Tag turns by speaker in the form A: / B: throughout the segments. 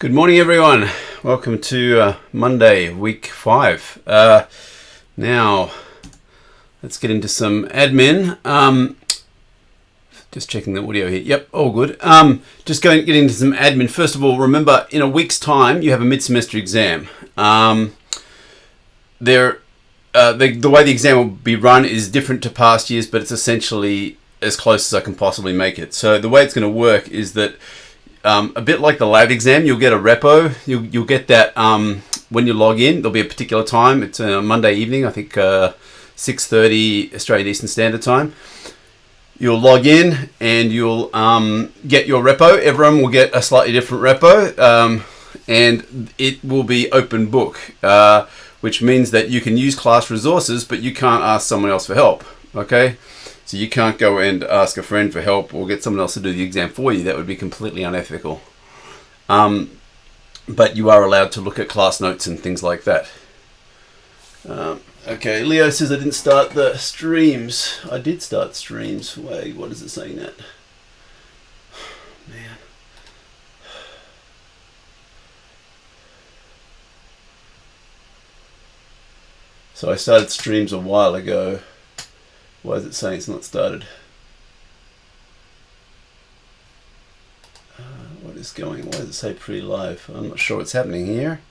A: Good morning, everyone. Welcome to Monday, week 5. Now, let's get into some admin. Just checking the audio here. Yep, all good. Just get into some admin. First of all, remember, in a week's time, you have a mid-semester exam. The way the exam will be run is different to past years, but it's essentially as close as I can possibly make it. So the way it's going to work is that a bit like the lab exam, you'll get a repo. You'll get that when you log in. There'll be a particular time. It's a Monday evening, I think 6:30 Australian Eastern Standard Time. You'll log in and you'll get your repo. Everyone will get a slightly different repo, and it will be open book, which means that you can use class resources, but you can't ask someone else for help. Okay? So you can't go and ask a friend for help or get someone else to do the exam for you. That would be completely unethical. But you are allowed to look at class notes and things like that. Okay, Leo says I didn't start the streams. I did start streams. Wait, what is it saying that? Man. So I started streams a while ago. Why is it saying it's not started? What is going? Why does it say pre-live? I'm not sure what's happening here.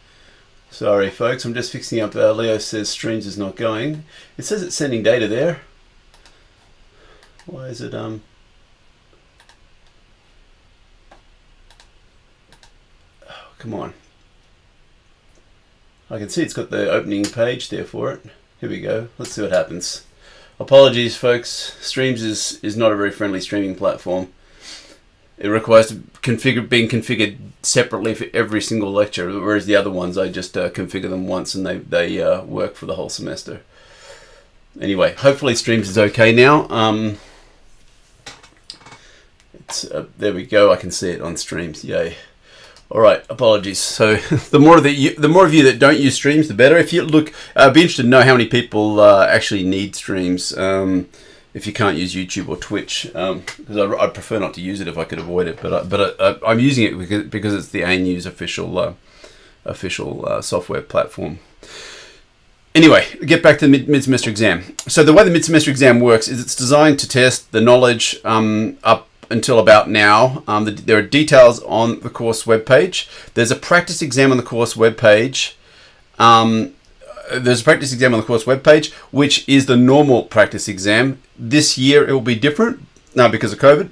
A: Sorry, folks. I'm just fixing up. Leo says streams is not going. It says it's sending data there. Why is it Oh, come on. I can see it's got the opening page there for it. Here we go. Let's see what happens. Apologies, folks. Streams is not a very friendly streaming platform. It requires being configured separately for every single lecture, whereas the other ones I just configure them once and they work for the whole semester. Anyway, hopefully Streams is okay now. There we go. I can see it on Streams. Yay! All right, apologies. So the more of you that don't use Streams, the better. If you look, I'd be interested to know how many people actually need Streams. If you can't use YouTube or Twitch, because I'd prefer not to use it if I could avoid it. But I'm using it because it's the ANU's official software platform. Anyway, get back to the mid-semester exam. So the way the mid-semester exam works is it's designed to test the knowledge up until about now. There are details on the course webpage. There's a practice exam on the course webpage. Which is the normal practice exam. This year it will be different now because of COVID.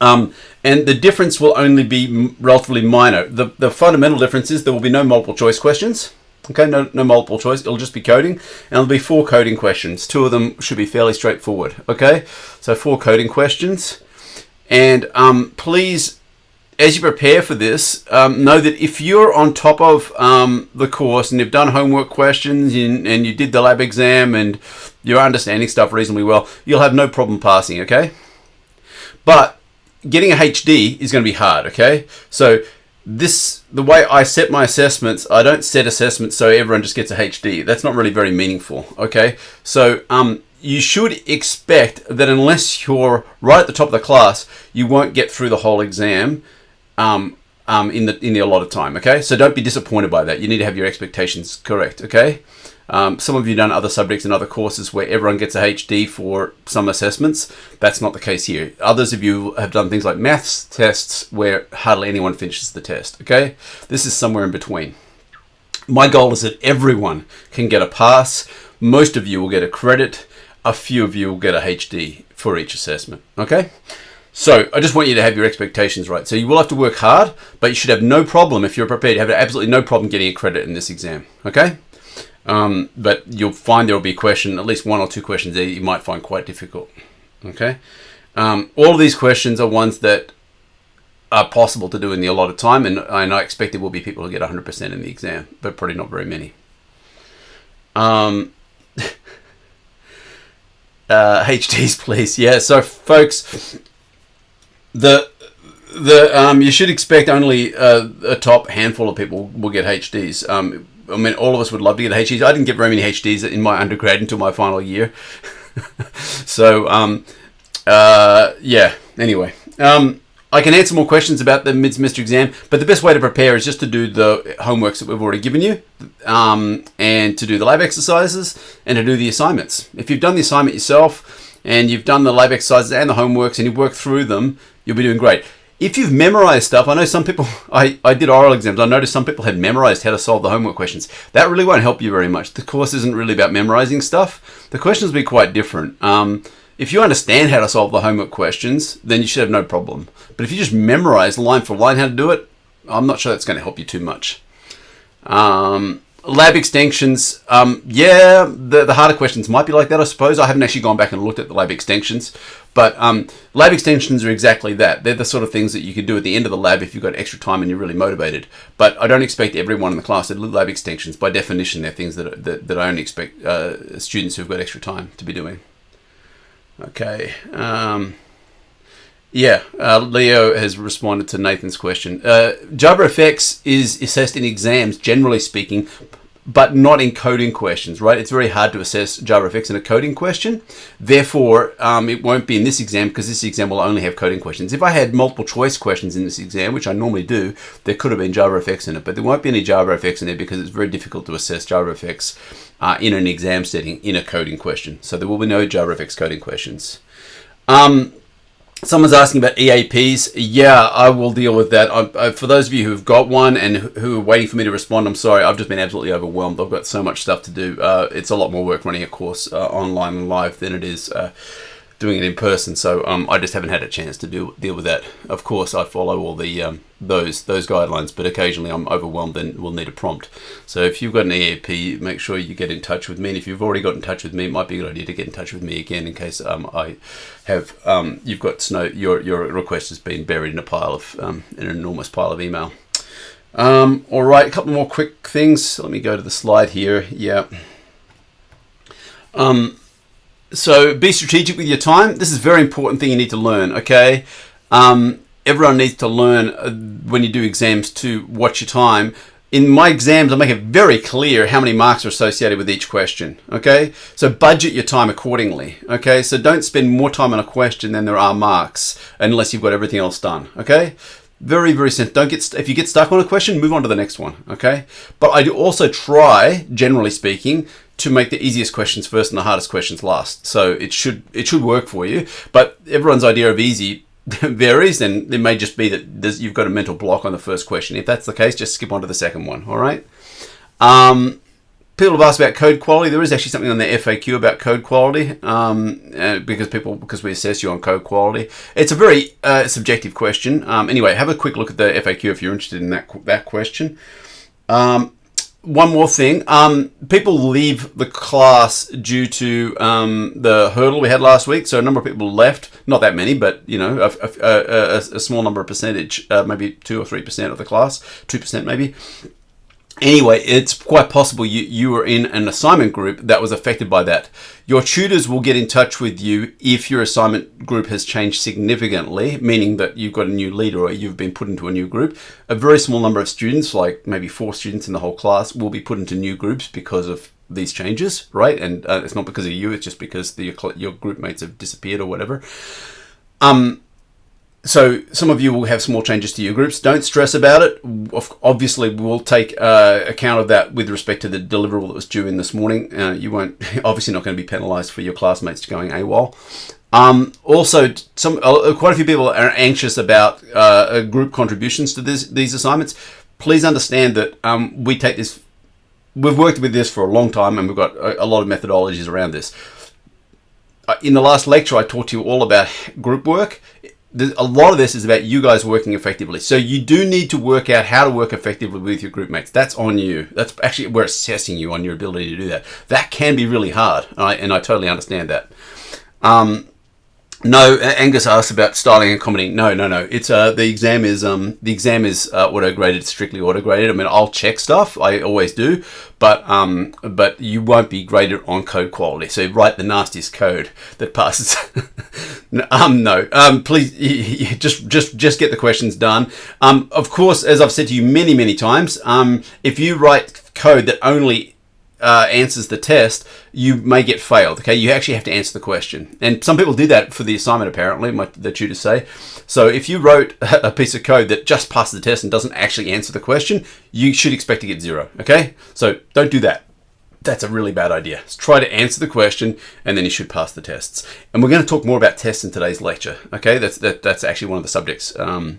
A: And the difference will only be relatively minor. The fundamental difference is there will be no multiple choice questions. Okay, no multiple choice. It'll just be coding, and there'll be 4 coding questions. 2 of them should be fairly straightforward. Okay, so 4 coding questions. And please, as you prepare for this, know that if you're on top of the course and you've done homework questions and you did the lab exam and you're understanding stuff reasonably well, you'll have no problem passing, okay? But getting a HD is going to be hard, okay? So the way I set my assessments, I don't set assessments so everyone just gets a HD. That's not really very meaningful, okay? So you should expect that unless you're right at the top of the class, you won't get through the whole exam in the allotted time, okay? So don't be disappointed by that. You need to have your expectations correct, okay? Some of you have done other subjects and other courses where everyone gets a HD for some assessments. That's not the case here. Others of you have done things like maths tests where hardly anyone finishes the test, okay? This is somewhere in between. My goal is that everyone can get a pass. Most of you will get a credit. A few of you will get a HD for each assessment, okay? So I just want you to have your expectations right. So you will have to work hard, but you should have no problem if you're prepared. You have absolutely no problem getting a credit in this exam, okay? But you'll find there will be a question, at least 1 or 2 questions there you might find quite difficult, okay? All of these questions are ones that are possible to do in the allotted time, and I expect there will be people who get 100% in the exam, but probably not very many. HDs, please. Yeah, so folks, you should expect only a top handful of people will get HDs. I mean, all of us would love to get HDs. I didn't get very many HDs in my undergrad until my final year. So, yeah, anyway. I can answer more questions about the mid-semester exam, but the best way to prepare is just to do the homeworks that we've already given you, and to do the lab exercises, and to do the assignments. If you've done the assignment yourself, and you've done the lab exercises and the homeworks, and you've worked through them, you'll be doing great. If you've memorized stuff, I know some people, I did oral exams, I noticed some people had memorized how to solve the homework questions. That really won't help you very much. The course isn't really about memorizing stuff. The questions will be quite different. If you understand how to solve the homework questions, then you should have no problem. But if you just memorize line for line how to do it, I'm not sure that's going to help you too much. Lab extensions, yeah, the harder questions might be like that, I suppose. I haven't actually gone back and looked at the lab extensions, but lab extensions are exactly that. They're the sort of things that you can do at the end of the lab if you've got extra time and you're really motivated. But I don't expect everyone in the class to do lab extensions. By definition, they're things that I only expect students who've got extra time to be doing. Okay. Leo has responded to Nathan's question. JavaFX is assessed in exams, generally speaking, but not in coding questions, right? It's very hard to assess JavaFX in a coding question. Therefore, it won't be in this exam because this exam will only have coding questions. If I had multiple choice questions in this exam, which I normally do, there could have been JavaFX in it, but there won't be any JavaFX in it because it's very difficult to assess JavaFX in an exam setting in a coding question. So there will be no JavaFX coding questions. Someone's asking about EAPs. Yeah, I will deal with that. For those of you who've got one and who are waiting for me to respond, I'm sorry. I've just been absolutely overwhelmed. I've got so much stuff to do. It's a lot more work running a course online and live than it is doing it in person. So I just haven't had a chance to deal with that. Of course, I follow all the those guidelines, but occasionally I'm overwhelmed and will need a prompt. So if you've got an EAP, make sure you get in touch with me. And if you've already got in touch with me, it might be a good idea to get in touch with me again in case I have you've got your request has been buried in a pile of an enormous pile of email. All right, a couple more quick things. Let me go to the slide here. Yeah. So be strategic with your time. This is a very important thing you need to learn, okay? Everyone needs to learn when you do exams to watch your time. In my exams, I make it very clear how many marks are associated with each question, okay? So budget your time accordingly, okay? So don't spend more time on a question than there are marks unless you've got everything else done, okay? Very, very simple. If you get stuck on a question, move on to the next one, okay? But I do also try, generally speaking, to make the easiest questions first and the hardest questions last. So it should work for you. But everyone's idea of easy varies, and it may just be that you've got a mental block on the first question. If that's the case, just skip on to the second one, all right? People have asked about code quality. There is actually something on the FAQ about code quality because we assess you on code quality. It's a very subjective question. Anyway, have a quick look at the FAQ if you're interested in that question. One more thing. People leave the class due to the hurdle we had last week. So a number of people left. Not that many, but you know, a small number of percentage, maybe 2 or 3% of the class, 2% maybe. Anyway, it's quite possible you were in an assignment group that was affected by that. Your tutors will get in touch with you if your assignment group has changed significantly, meaning that you've got a new leader or you've been put into a new group. A very small number of students, like maybe 4 students in the whole class, will be put into new groups because of these changes, right? And it's not because of you, it's just because your group mates have disappeared or whatever. So some of you will have small changes to your groups. Don't stress about it. Obviously, we'll take account of that with respect to the deliverable that was due in this morning. You won't obviously not going to be penalised for your classmates going AWOL. Also, quite a few people are anxious about group contributions to these assignments. Please understand that we take this. We've worked with this for a long time, and we've got a lot of methodologies around this. In the last lecture, I talked to you all about group work. A lot of this is about you guys working effectively. So you do need to work out how to work effectively with your group mates. That's on you. That's actually, we're assessing you on your ability to do that. That can be really hard, and I totally understand that. No, Angus asked about styling and commenting. No. It's the exam is auto-graded, strictly auto-graded. I mean, I'll check stuff. I always do, but you won't be graded on code quality. So write the nastiest code that passes. No. Please, just get the questions done. Of course, as I've said to you many times, if you write code that only answers the test, you may get failed. Okay, you actually have to answer the question, and some people did that for the assignment. Apparently, the tutors say. So if you wrote a piece of code that just passes the test and doesn't actually answer the question, you should expect to get 0. Okay, so don't do that. That's a really bad idea. So try to answer the question, and then you should pass the tests. And we're going to talk more about tests in today's lecture. Okay, that's actually one of the subjects. All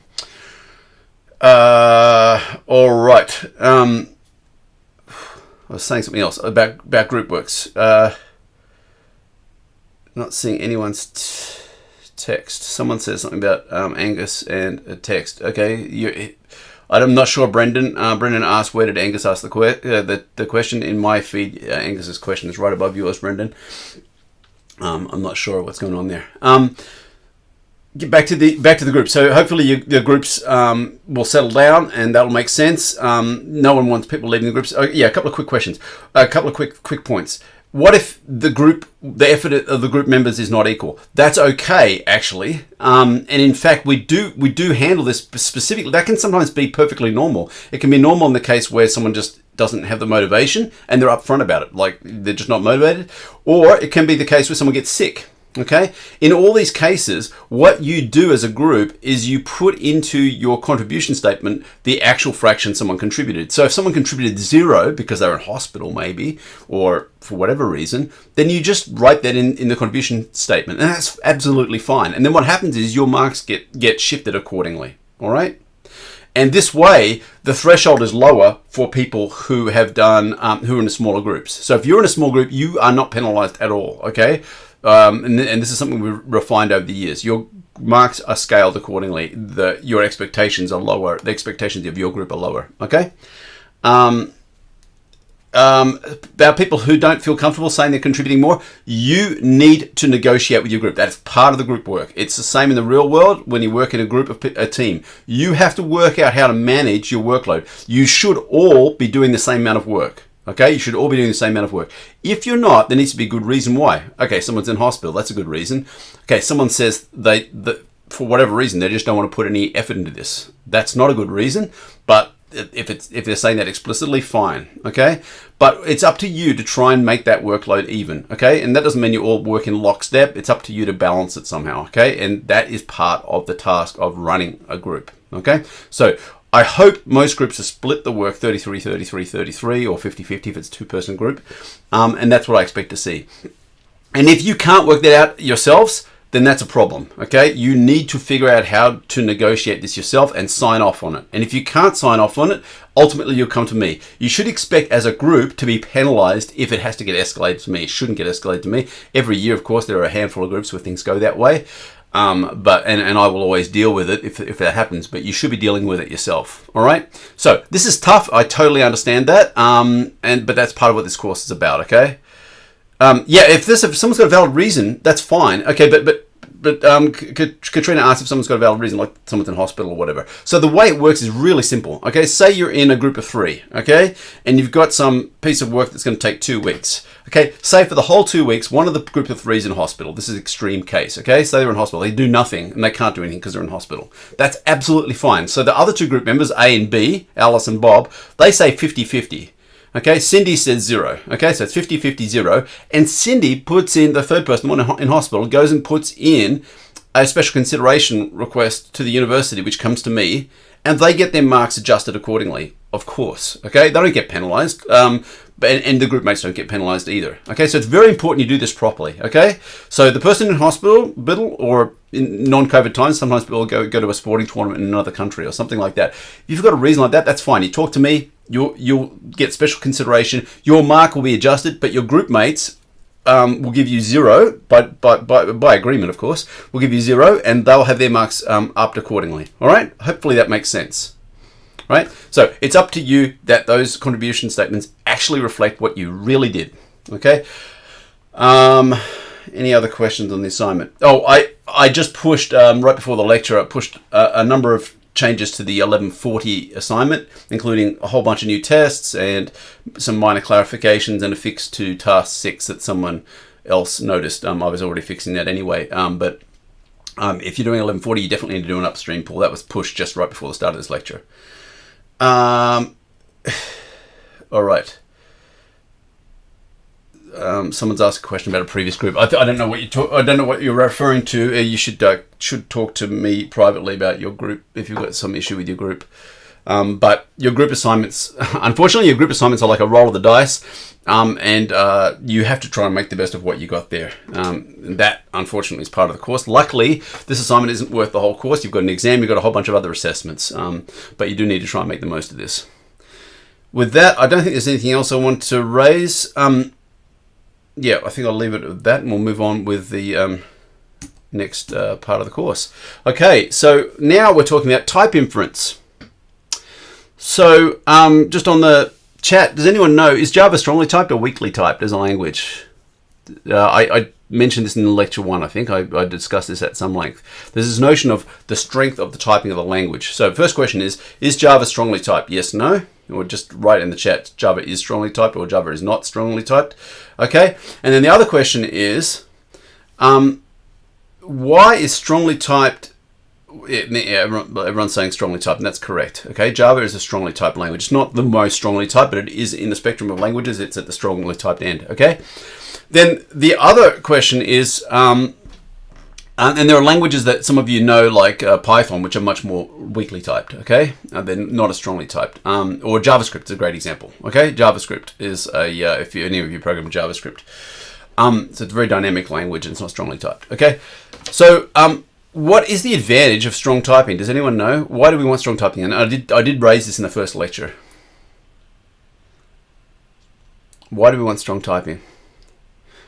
A: right. I was saying something else about group works. Not seeing anyone's text. Someone says something about Angus and a text. Okay, I'm not sure. Brendan asked, where did Angus ask the question? In my feed, Angus's question is right above yours, Brendan. I'm not sure what's going on there. Get back to the group. So hopefully the groups will settle down, and that'll make sense. No one wants people leaving the groups. Yeah, a couple of quick questions. A couple of quick points. What if the effort of the group members is not equal? That's okay, actually. And in fact, we do handle this specifically. That can sometimes be perfectly normal. It can be normal in the case where someone just doesn't have the motivation and they're upfront about it, like they're just not motivated. Or it can be the case where someone gets sick. Okay, in all these cases, what you do as a group is you put into your contribution statement the actual fraction someone contributed. So if someone contributed 0 because they're in hospital maybe, or for whatever reason, then you just write that in the contribution statement, and that's absolutely fine. And then what happens is your marks get shifted accordingly. All right. And this way, the threshold is lower for people who have done, who are in smaller groups. So if you're in a small group, you are not penalized at all. Okay. And this is something we've refined over the years. Your marks are scaled accordingly. Your expectations are lower. The expectations of your group are lower. Okay. About people who don't feel comfortable saying they're contributing more, you need to negotiate with your group. That's part of the group work. It's the same in the real world when you work in a group, a team. You have to work out how to manage your workload. You should all be doing the same amount of work. Okay, you should all be doing the same amount of work. If you're not, there needs to be a good reason why. Okay, someone's in hospital. That's a good reason. Okay, someone says they for whatever reason, they just don't want to put any effort into this. That's not a good reason, but if they're saying that explicitly, fine. Okay, but it's up to you to try and make that workload even. Okay, and that doesn't mean you all work in lockstep. It's up to you to balance it somehow. Okay, and that is part of the task of running a group. Okay, so I hope most groups have split the work 33, 33, 33, or 50, 50 if it's a 2-person group. And that's what I expect to see. And if you can't work that out yourselves, then that's a problem. Okay, you need to figure out how to negotiate this yourself and sign off on it. And if you can't sign off on it, ultimately you'll come to me. You should expect as a group to be penalized if it has to get escalated to me. It shouldn't get escalated to me. Every year, of course, there are a handful of groups where things go that way. But I will always deal with it if that happens, but you should be dealing with it yourself. All right. So this is tough. I totally understand that. But that's part of what this course is about. Okay. Yeah. If someone's got a valid reason, that's fine. Okay. But Katrina asked if someone's got a valid reason, like someone's in hospital or whatever. So the way it works is really simple. Okay. Say you're in a group of 3. Okay. And you've got some piece of work that's going to take 2 weeks. Okay, say for the whole 2 weeks, one of the group of 3 is in hospital. This is extreme case, okay? So they're in hospital. They do nothing, and they can't do anything because they're in hospital. That's absolutely fine. So the other 2 group members, A and B, Alice and Bob, they say 50-50. Okay, Cindy says 0. Okay, so it's 50-50, 0. And Cindy puts in, the third person, the one in hospital, goes and puts in a special consideration request to the university, which comes to me, and they get their marks adjusted accordingly, of course. Okay, they don't get penalized. And the group mates don't get penalized either. Okay, so it's very important you do this properly. Okay, so the person in hospital, or in non-COVID times, sometimes people go to a sporting tournament in another country or something like that. If you've got a reason like that, that's fine. You talk to me, you'll get special consideration. Your mark will be adjusted, but your group mates will give you 0 by agreement, of course. Will give you 0, and they'll have their marks upped accordingly. All right, hopefully that makes sense. Right? So it's up to you that those contribution statements actually reflect what you really did. Okay? Any other questions on the assignment? Oh, I just pushed, right before the lecture, I pushed a number of changes to the 1140 assignment, including a whole bunch of new tests and some minor clarifications and a fix to task 6 that someone else noticed. I was already fixing that anyway. But if you're doing 1140, you definitely need to do an upstream pull. That was pushed just right before the start of this lecture. All right. someone's asked a question about a previous group. I don't know what I don't know what you're referring to. You should talk to me privately about your group if you've got some issue with your group. But your group assignments, unfortunately, your group assignments are like a roll of the dice, and you have to try and make the best of what you got there. And that, unfortunately, is part of the course. Luckily, this assignment isn't worth the whole course. You've got an exam, you've got a whole bunch of other assessments, but you do need to try and make the most of this. With that, I don't think there's anything else I want to raise. Yeah, I think I'll leave it at that, and we'll move on with the next part of the course. Okay, so now we're talking about type inference. So just on the chat, does anyone know, is Java strongly typed or weakly typed as a language? I mentioned this in lecture 1, I think. I discussed this at some length. There's this notion of the strength of the typing of the language. So first question is Java strongly typed? Yes, no? Or just write in the chat, Java is strongly typed or Java is not strongly typed. Okay, and then the other question is, why is strongly typed? Everyone's saying strongly typed, and that's correct. Okay, Java is a strongly typed language. It's not the most strongly typed, but it is in the spectrum of languages. It's at the strongly typed end. Okay, then the other question is, and there are languages that some of you know, like Python, which are much more weakly typed, okay? They're not as strongly typed. Or JavaScript is a great example, okay? JavaScript is if any of you program JavaScript. So it's a very dynamic language and it's not strongly typed, okay? So what is the advantage of strong typing? Does anyone know? Why do we want strong typing? And I did raise this in the first lecture. Why do we want strong typing?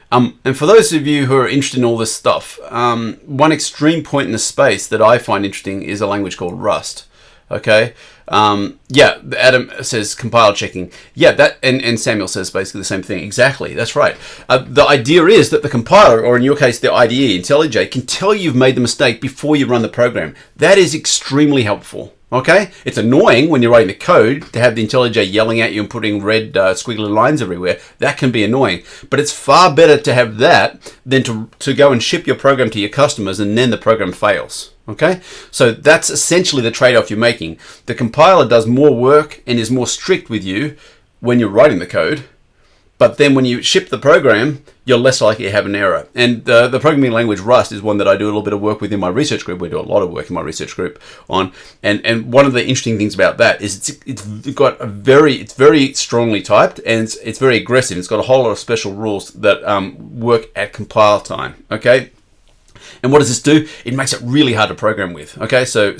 A: And for those of you who are interested in all this stuff, one extreme point in the space that I find interesting is a language called Rust. Okay, yeah, Adam says compile checking. Yeah, that and Samuel says basically the same thing. Exactly, that's right. The idea is that the compiler, or in your case the IDE, IntelliJ, can tell you've made the mistake before you run the program. That is extremely helpful. Okay, it's annoying when you're writing the code to have the IntelliJ yelling at you and putting red squiggly lines everywhere. That can be annoying, but it's far better to have that than to go and ship your program to your customers and then the program fails. Okay, so that's essentially the trade-off you're making. The compiler does more work and is more strict with you when you're writing the code, but then when you ship the program, you're less likely to have an error. And the programming language Rust is one that I do a little bit of work with in my research group. We do a lot of work in my research group on. And one of the interesting things about that is it's very strongly typed and it's very aggressive. It's got a whole lot of special rules that work at compile time. Okay. And what does this do? It makes it really hard to program with. Okay, so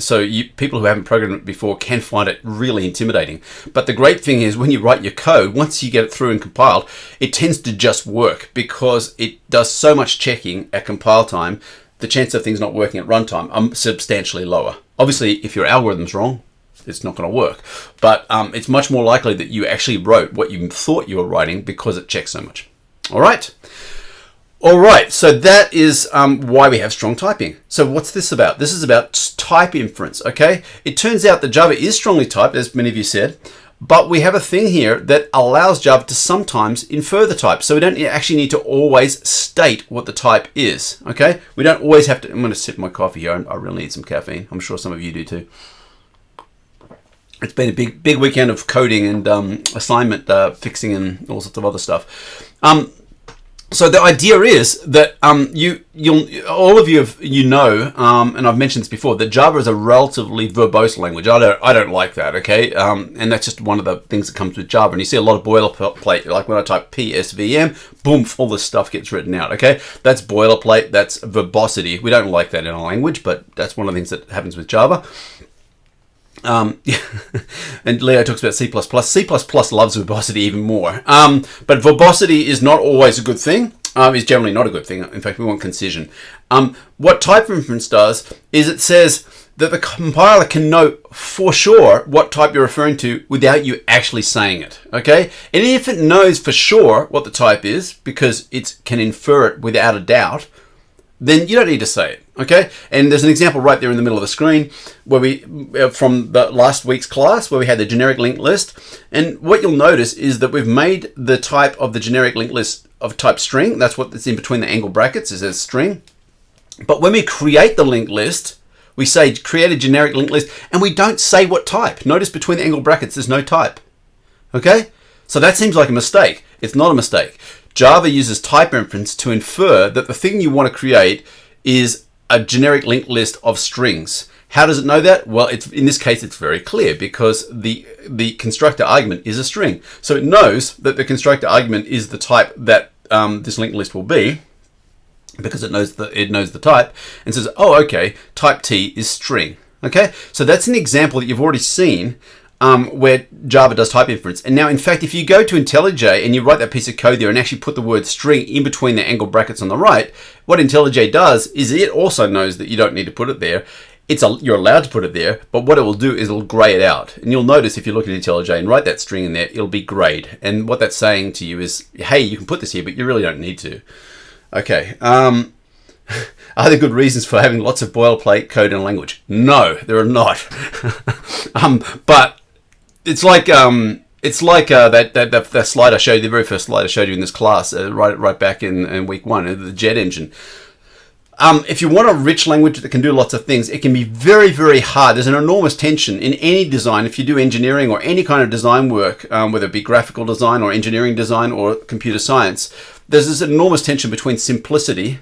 A: people who haven't programmed it before can find it really intimidating. But the great thing is when you write your code, once you get it through and compiled, it tends to just work because it does so much checking at compile time. The chance of things not working at runtime are substantially lower. Obviously, if your algorithm's wrong, it's not going to work. But it's much more likely that you actually wrote what you thought you were writing because it checks so much. All right. All right, so that is why we have strong typing. So what's this about? This is about type inference, okay? It turns out that Java is strongly typed, as many of you said, but we have a thing here that allows Java to sometimes infer the type. So we don't actually need to always state what the type is, okay? We don't always have to. I'm going to sip my coffee here. I really need some caffeine. I'm sure some of you do too. It's been a big weekend of coding and assignment fixing and all sorts of other stuff. So the idea is that all of you know, and I've mentioned this before, that Java is a relatively verbose language. I don't like that, okay? And that's just one of the things that comes with Java. And you see a lot of boilerplate, like when I type PSVM, boom, all this stuff gets written out, okay? That's boilerplate, that's verbosity. We don't like that in a language, but that's one of the things that happens with Java. And Leo talks about C++. C++ loves verbosity even more. But verbosity is not always a good thing. It's generally not a good thing. In fact, we want concision. What type inference does is it says that the compiler can know for sure what type you're referring to without you actually saying it. Okay? And if it knows for sure what the type is, because it can infer it without a doubt, then you don't need to say it, okay? And there's an example right there in the middle of the screen where from the last week's class where we had the generic linked list. And what you'll notice is that we've made the type of the generic linked list of type string. That's what in between the angle brackets is as string. But when we create the linked list, we say create a generic linked list and we don't say what type. Notice between the angle brackets, there's no type, okay? So that seems like a mistake. It's not a mistake. Java uses type inference to infer that the thing you want to create is a generic linked list of strings. How does it know that? Well, in this case, it's very clear because the constructor argument is a string. So it knows that the constructor argument is the type that this linked list will be, because it knows the type, and says, oh, okay, type T is string. Okay, so that's an example that you've already seen where Java does type inference. And now, in fact, if you go to IntelliJ and you write that piece of code there and actually put the word string in between the angled brackets on the right, what IntelliJ does is it also knows that you don't need to put it there. You're allowed to put it there, but what it will do is it'll grey it out. And you'll notice if you look at IntelliJ and write that string in there, it'll be grayed. And what that's saying to you is, hey, you can put this here, but you really don't need to. Okay. Are there good reasons for having lots of boilerplate code in a language? No, there are not. But it's like that slide I showed you, the very first slide I showed you in this class, right back in week 1, the jet engine. If you want a rich language that can do lots of things, it can be very, very hard. There's an enormous tension in any design. If you do engineering or any kind of design work, whether it be graphical design or engineering design or computer science, there's this enormous tension between simplicity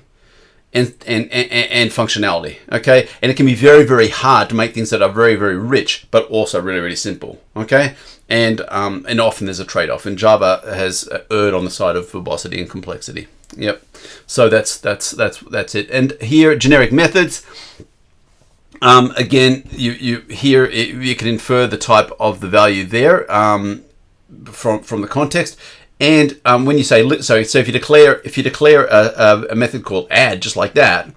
A: and functionality. Okay, and it can be very, very hard to make things that are very, very rich, but also really, really simple. Okay, and often there's a trade-off, and Java has erred on the side of verbosity and complexity. Yep. So that's it. And here, generic methods. Again, you can infer the type of the value there from the context. And when you say so if you declare a method called add, just like that,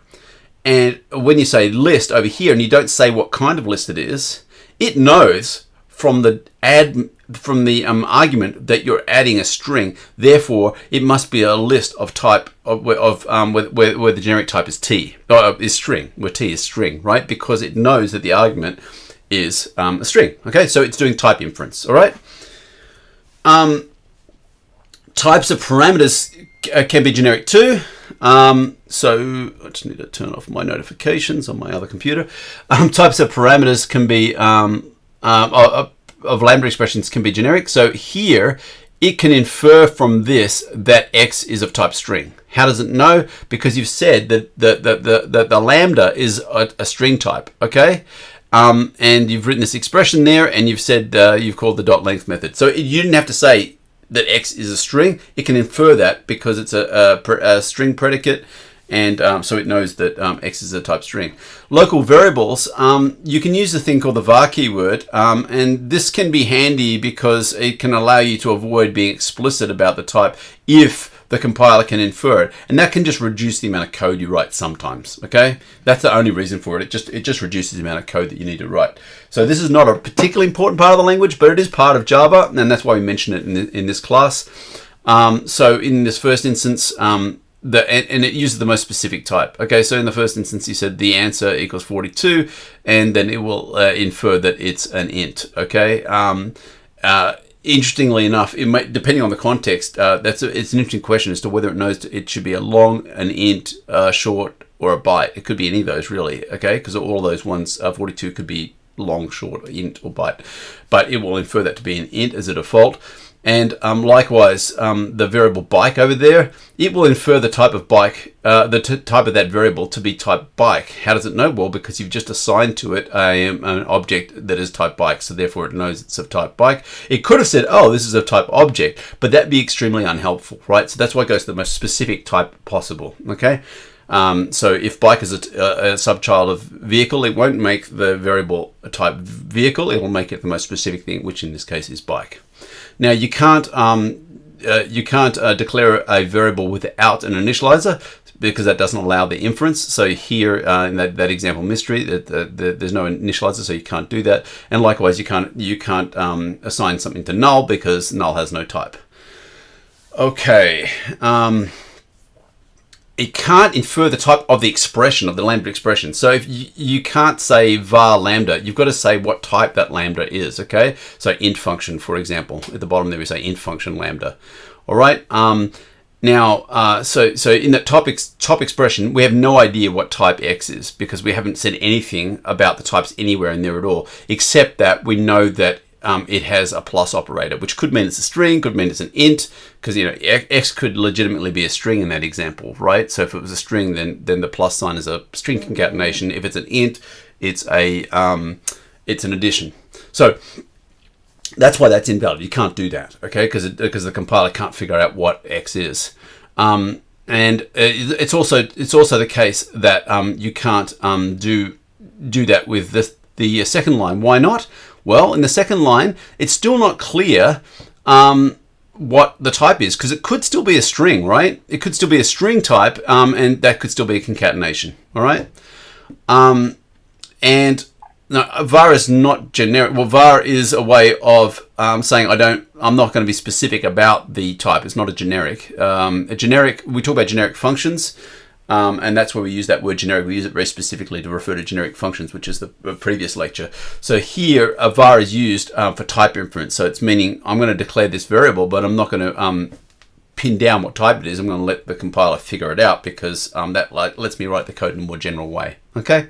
A: and when you say list over here, and you don't say what kind of list it is, it knows from the argument that you're adding a string. Therefore, it must be a list of type where the generic type is T, is string, where T is string, right? Because it knows that the argument is a string. Okay, so it's doing type inference. All right. Types of parameters can be generic too. So I just need to turn off my notifications on my other computer. Types of parameters can be of lambda expressions can be generic. So here it can infer from this that X is of type string. How does it know? Because you've said that the lambda is a string type. Okay. And you've written this expression there, and you've said you've called the dot length method. So you didn't have to say that X is a string. It can infer that because it's a string predicate, and so it knows that X is a type string. Local variables, you can use the thing called the var keyword, and this can be handy because it can allow you to avoid being explicit about the type if the compiler can infer it, and that can just reduce the amount of code you write sometimes. Okay, that's the only reason for it. It just reduces the amount of code that you need to write. So this is not a particularly important part of the language, but it is part of Java, and that's why we mention it in this class. So in this first instance, and it uses the most specific type. Okay, so in the first instance, you said the answer equals 42, and then it will infer that it's an int. Okay. Interestingly enough, it might, depending on the context, it's an interesting question as to whether it knows it should be a long, an int, short, or a byte. It could be any of those, really. Okay, because all those ones, 42 could be long, short, int, or byte, but it will infer that to be an int as a default. And likewise, the variable bike over there, it will infer the type of bike, type of that variable to be type bike. How does it know? Well, because you've just assigned to it an object that is type bike, so therefore it knows it's of type bike. It could have said, oh, this is of type object, but that'd be extremely unhelpful, right? So that's why it goes to the most specific type possible, okay? So if bike is a subchild of vehicle, it won't make the variable a type vehicle, it will make it the most specific thing, which in this case is bike. Now you can't declare a variable without an initializer because that doesn't allow the inference. So here in that example mystery, there's no initializer, so you can't do that. And likewise, you can't assign something to null because null has no type. Okay. It can't infer the type of the expression, of the lambda expression. So if you can't say var lambda, you've got to say what type that lambda is, okay? So int function, for example. At the bottom there we say int function lambda. All right. Now, so in that top expression, we have no idea what type X is because we haven't said anything about the types anywhere in there at all, except that we know that it has a plus operator, which could mean it's a string, could mean it's an int, because x could legitimately be a string in that example, right? So if it was a string, then the plus sign is a string concatenation. If it's an int, it's an addition. So that's why that's invalid. You can't do that, okay? Because the compiler can't figure out what x is. And it's also the case that you can't do that with the second line. Why not? Well, in the second line, it's still not clear what the type is, because it could still be a string, right? It could still be a string type, and that could still be a concatenation, all right? And no, var is not generic. Well, var is a way of saying I'm not going to be specific about the type. It's not a generic. We talk about generic functions, and that's where we use that word generic. We use it very specifically to refer to generic functions, which is the previous lecture. So here, a var is used for type inference. So it's meaning I'm going to declare this variable, but I'm not going to pin down what type it is. I'm going to let the compiler figure it out, because that lets me write the code in a more general way. Okay.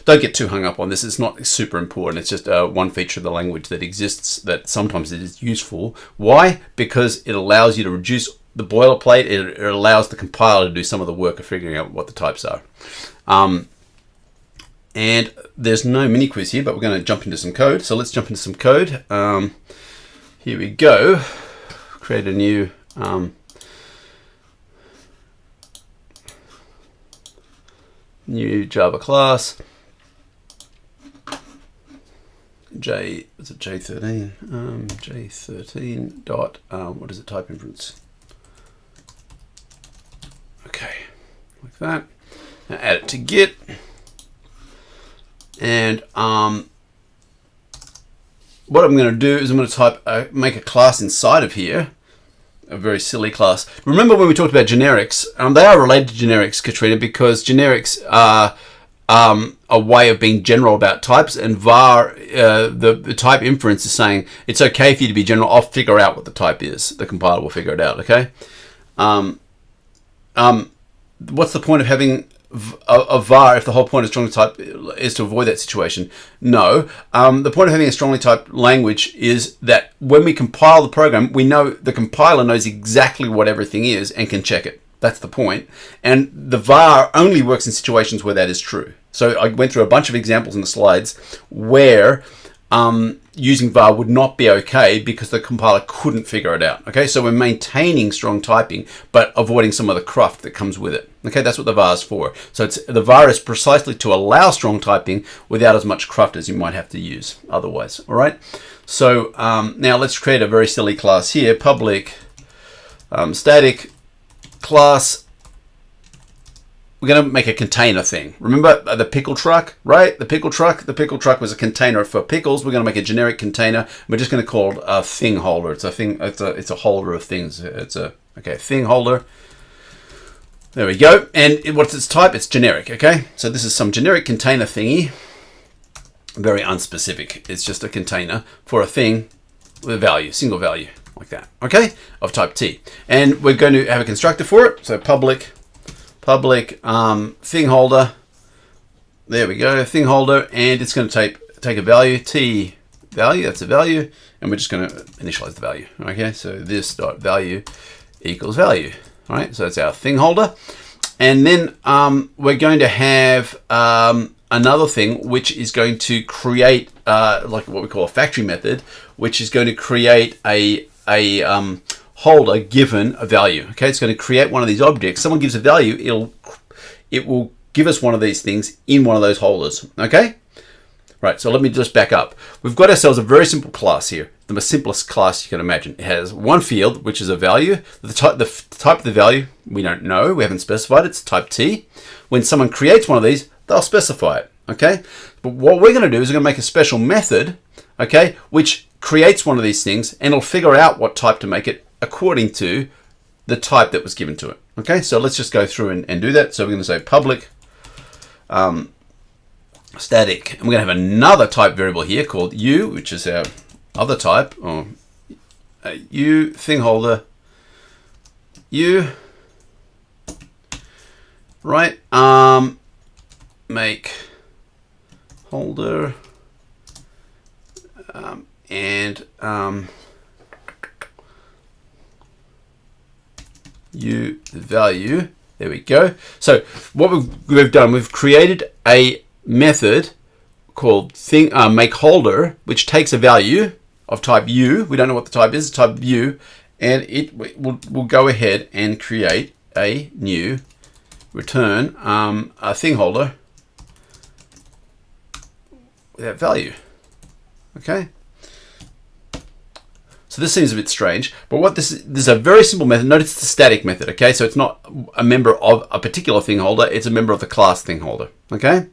A: Don't get too hung up on this. It's not super important. It's just one feature of the language that exists that sometimes it is useful. Why? Because it allows you to reduce the boilerplate. It allows the compiler to do some of the work of figuring out what the types are. And there's no mini quiz here, but we're going to jump into some code. So let's jump into some code. Here we go. Create a new Java class. J13 dot what is it, type inference. Okay, like that. Now add it to Git, and what I'm going to do is I'm going to make a class inside of here, a very silly class. Remember when we talked about generics? They are related to generics, Katrina, because generics are a way of being general about types, and var, the type inference is saying it's okay for you to be general. I'll figure out what the type is. The compiler will figure it out. Okay. What's the point of having a var if the whole point of strongly typed is to avoid that situation? No. The point of having a strongly typed language is that when we compile the program, we know the compiler knows exactly what everything is and can check it. That's the point. And the var only works in situations where that is true. So I went through a bunch of examples in the slides where using var would not be okay because the compiler couldn't figure it out. Okay, so we're maintaining strong typing, but avoiding some of the cruft that comes with it. Okay, that's what the var is for. So the var is precisely to allow strong typing without as much cruft as you might have to use otherwise. All right. So now let's create a very silly class here. Public static class. We're going to make a container thing. Remember the pickle truck, right? The pickle truck was a container for pickles. We're going to make a generic container. We're just going to call it a thing holder. It's a thing. It's a holder of things. It's a thing holder. There we go. And what's its type? It's generic. Okay. So this is some generic container thingy. Very unspecific. It's just a container for a thing with a value, single value, like that. Okay, of type T. And we're going to have a constructor for it. So public thing holder. There we go, thing holder, and it's going to take a value, T value, that's a value, and we're just going to initialize the value. Okay, so this dot value equals value. All right, so that's our thing holder. And then we're going to have another thing which is going to create like what we call a factory method, which is going to create a holder given a value. Okay, it's going to create one of these objects. Someone gives a value, it will give us one of these things in one of those holders. Okay, right. So let me just back up. We've got ourselves a very simple class here, the simplest class you can imagine. It has one field, which is a value. The type of the value we don't know. We haven't specified. It's type T. When someone creates one of these, they'll specify it. Okay, but what we're going to do is we're going to make a special method. Okay, which creates one of these things, and it'll figure out what type to make it according to the type that was given to it. Okay, so let's just go through and do that. So we're going to say public static, and we're going to have another type variable here called u, which is our other type, or u thing holder u, right? Make holder and the value. There we go. So what we've done, we've created a method called make holder, which takes a value of type u. We don't know what the type is, type u, and it will go ahead and create a new return a thing holder with that value. Okay. So this seems a bit strange, but what this is a very simple method. Notice it's a static method, okay? So it's not a member of a particular thing holder, it's a member of the class thing holder, okay?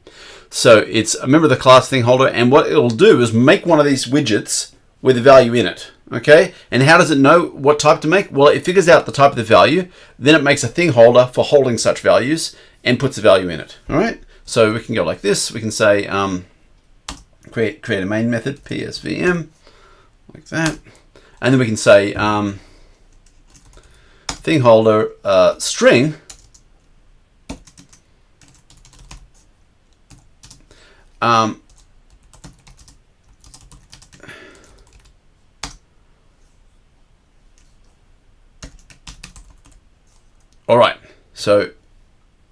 A: So it's a member of the class thing holder, and what it'll do is make one of these widgets with a value in it, okay? And how does it know what type to make? Well, it figures out the type of the value, then it makes a thing holder for holding such values and puts a value in it, all right? So we can go like this. We can say create a main method, psvm, like that. And then we can say thing holder string all right, so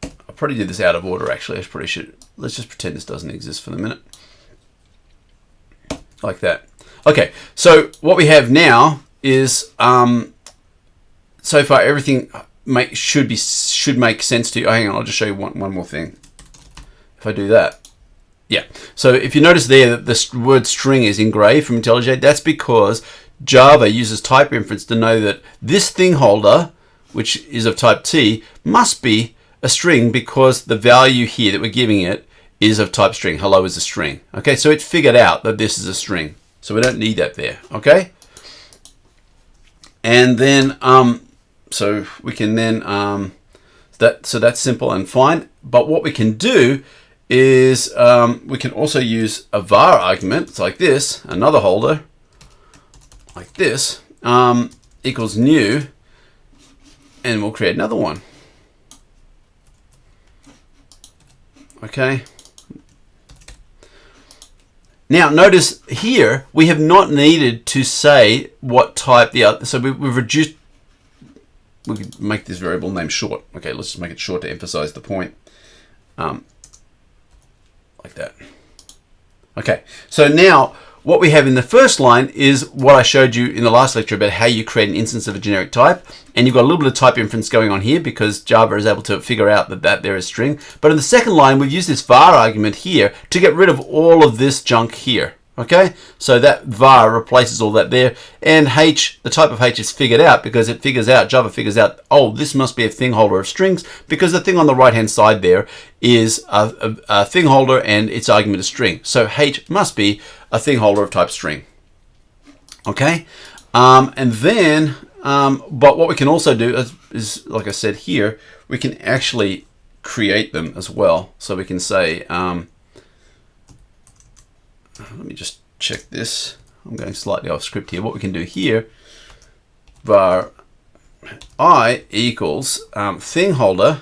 A: I'll probably do this out of order actually. I probably should. Let's just pretend this doesn't exist for the minute. Like that. Okay, so what we have now is so far everything should make sense to you. Oh, hang on, I'll just show you one more thing. If I do that, yeah. So if you notice there that the word string is engraved from IntelliJ, that's because Java uses type inference to know that this thing holder, which is of type T, must be a string because the value here that we're giving it is of type string. Hello is a string. Okay, so it figured out that this is a string. So we don't need that there, okay? And then, so we can then, so that's simple and fine. But what we can do is we can also use a var argument. It's like this, another holder, like this, equals new, and we'll create another one. Okay. Now notice here we have not needed to say what type the other. So we've reduced. We could make this variable name short. Okay, let's just make it short to emphasize the point. Like that. Okay. So now what we have in the first line is what I showed you in the last lecture about how you create an instance of a generic type. And you've got a little bit of type inference going on here because Java is able to figure out that there is string. But in the second line, we've used this var argument here to get rid of all of this junk here. Okay, so that var replaces all that there. And H, the type of H is figured out because it figures out, Java figures out, oh, this must be a thing holder of strings because the thing on the right-hand side there is a thing holder and its argument is string. So H must be a thing holder of type string. Okay, and then, but what we can also do is, like I said here, we can actually create them as well. So we can say, let me just check this. I'm going slightly off script here. What we can do here, var I equals thing holder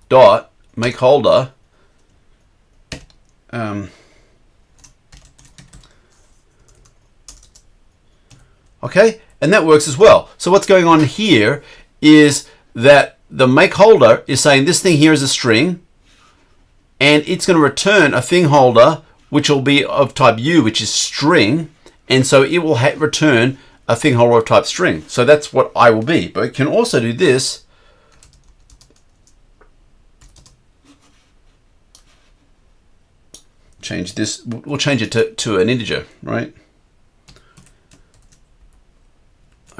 A: dot make holder okay, and that works as well. So what's going on here is that the make holder is saying this thing here is a string, and it's going to return a thing holder which will be of type U, which is string, and so it will return a thing holder of type string. So that's what I will be. But it can also do this. Change this. We'll change it to an integer, right?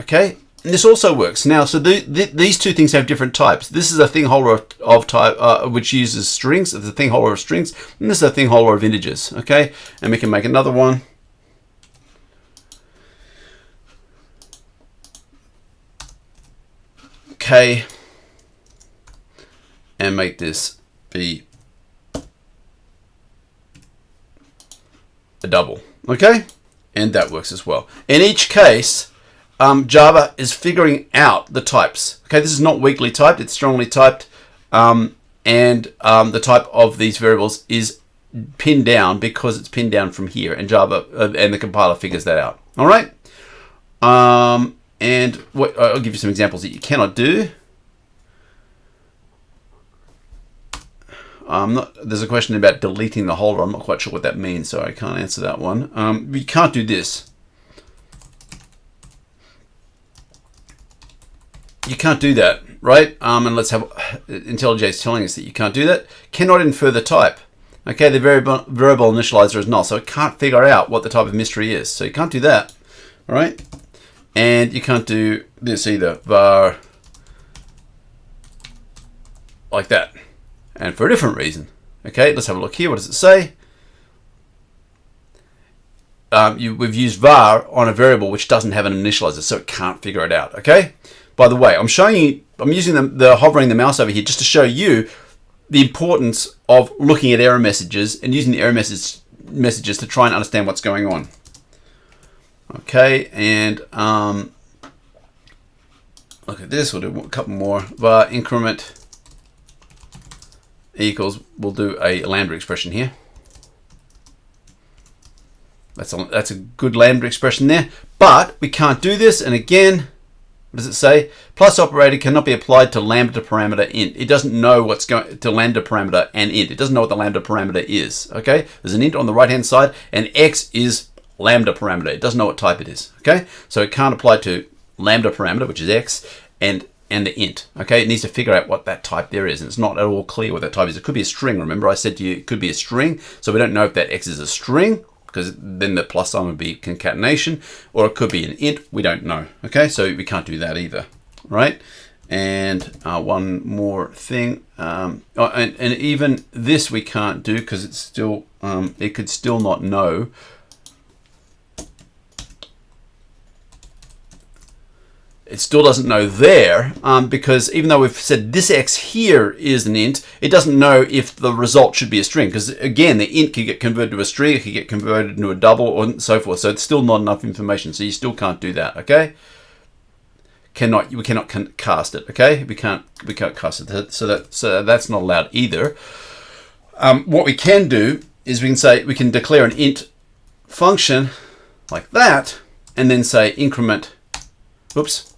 A: Okay, and this also works. Now, so these two things have different types. This is a thing holder of type which uses strings. It's a thing holder of strings, and this is a thing holder of integers. Okay, and we can make another one. Okay, and make this be a double. Okay, and that works as well. In each case, Java is figuring out the types. Okay, this is not weakly typed, it's strongly typed, and the type of these variables is pinned down because it's pinned down from here, and Java and the compiler figures that out. All right. And what I'll give you some examples that you cannot do. There's a question about deleting the holder. I'm not quite sure what that means, so I can't answer that one. You can't do this. You can't do that, right? And let's have IntelliJ is telling us that you can't do that. Cannot infer the type. Okay, the variable initializer is null, so it can't figure out what the type of mystery is. So you can't do that, all right? And you can't do this either, var like that, and for a different reason. Okay, let's have a look here. What does it say? We've used var on a variable which doesn't have an initializer, so it can't figure it out. Okay. By the way, I'm showing you. I'm using the hovering the mouse over here just to show you the importance of looking at error messages and using the error messages to try and understand what's going on. Okay, and look at this. We'll do a couple more. Var increment equals. We'll do a lambda expression here. That's a good lambda expression there. But we can't do this. And again, what does it say? Plus operator cannot be applied to lambda parameter int. It doesn't know what's going to lambda parameter and int. It doesn't know what the lambda parameter is. Okay, there's an int on the right hand side, and x is lambda parameter. It doesn't know what type it is. Okay, so it can't apply to lambda parameter, which is x, and the int. Okay, it needs to figure out what that type there is, and it's not at all clear what that type is. It could be a string. Remember, I said to you it could be a string, so we don't know if that x is a string, because then the plus sign would be concatenation, or it could be an int. We don't know. Okay, so we can't do that either, right? And one more thing, and even this we can't do because it's still it could still not know. It still doesn't know there because even though we've said this x here is an int, it doesn't know if the result should be a string, because again, the int could get converted to a string, it could get converted into a double, or so forth. So it's still not enough information. So you still can't do that. Okay, we cannot cast it. Okay, we can't cast it. So that's not allowed either. What we can do is we can declare an int function like that, and then say increment. Oops.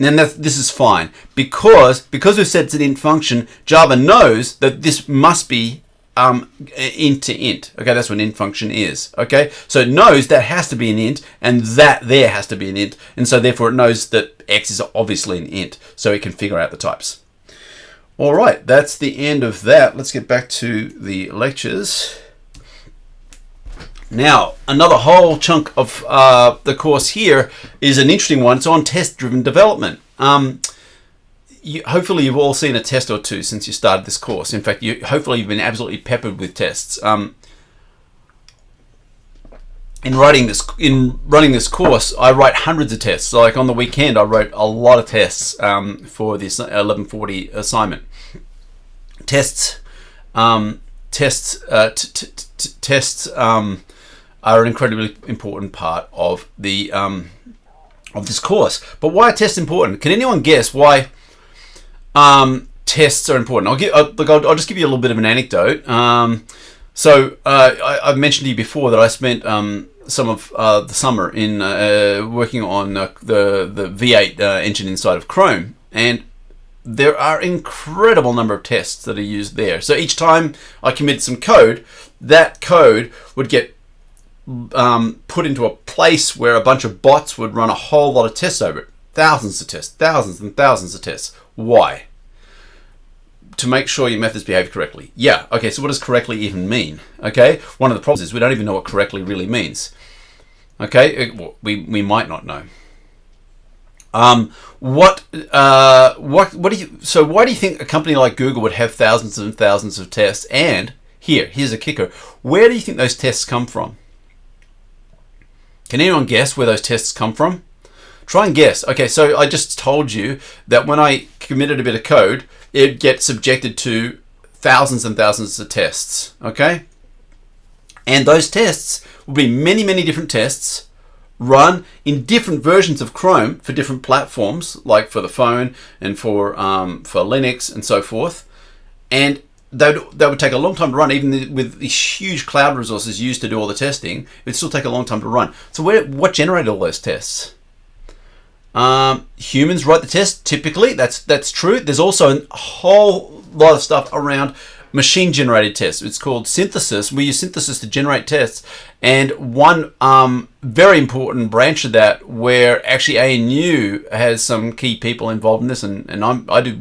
A: And this is fine because we've said it's an int function. Java knows that this must be int to int. Okay, that's what an int function is. Okay, so it knows that has to be an int, and that there has to be an int, and so therefore it knows that x is obviously an int, so it can figure out the types. All right, that's the end of that. Let's get back to the lectures. Now, another whole chunk of the course here is an interesting one. It's on test-driven development. Hopefully you've all seen a test or two since you started this course. In fact, hopefully you've been absolutely peppered with tests. In running this course, I write hundreds of tests. So like on the weekend, I wrote a lot of tests for this 1140 assignment. Tests are an incredibly important part of the of this course. But why are tests important? Can anyone guess why tests are important? I'll just give you a little bit of an anecdote. So I've mentioned to you before that I spent some of the summer in working on the V8 engine inside of Chrome, and there are incredible number of tests that are used there. So each time I committed some code, that code would get put into a place where a bunch of bots would run a whole lot of tests over it. Thousands of tests, thousands and thousands of tests. Why? To make sure your methods behave correctly. Yeah, okay, so what does correctly even mean? Okay, one of the problems is we don't even know what correctly really means. Okay, we might not know. Why do you think a company like Google would have thousands and thousands of tests? And here's a kicker. Where do you think those tests come from? Can anyone guess where those tests come from? Try and guess. Okay, so I just told you that when I committed a bit of code, it'd get subjected to thousands and thousands of tests. Okay? And those tests will be many, many different tests run in different versions of Chrome for different platforms, like for the phone and for Linux and so forth. And they would take a long time to run, even with these huge cloud resources used to do all the testing. It would still take a long time to run. So what generated all those tests? Humans write the test, typically. That's true. There's also a whole lot of stuff around machine-generated tests. It's called synthesis. We use synthesis to generate tests. And one very important branch of that, where actually ANU has some key people involved in this, and I do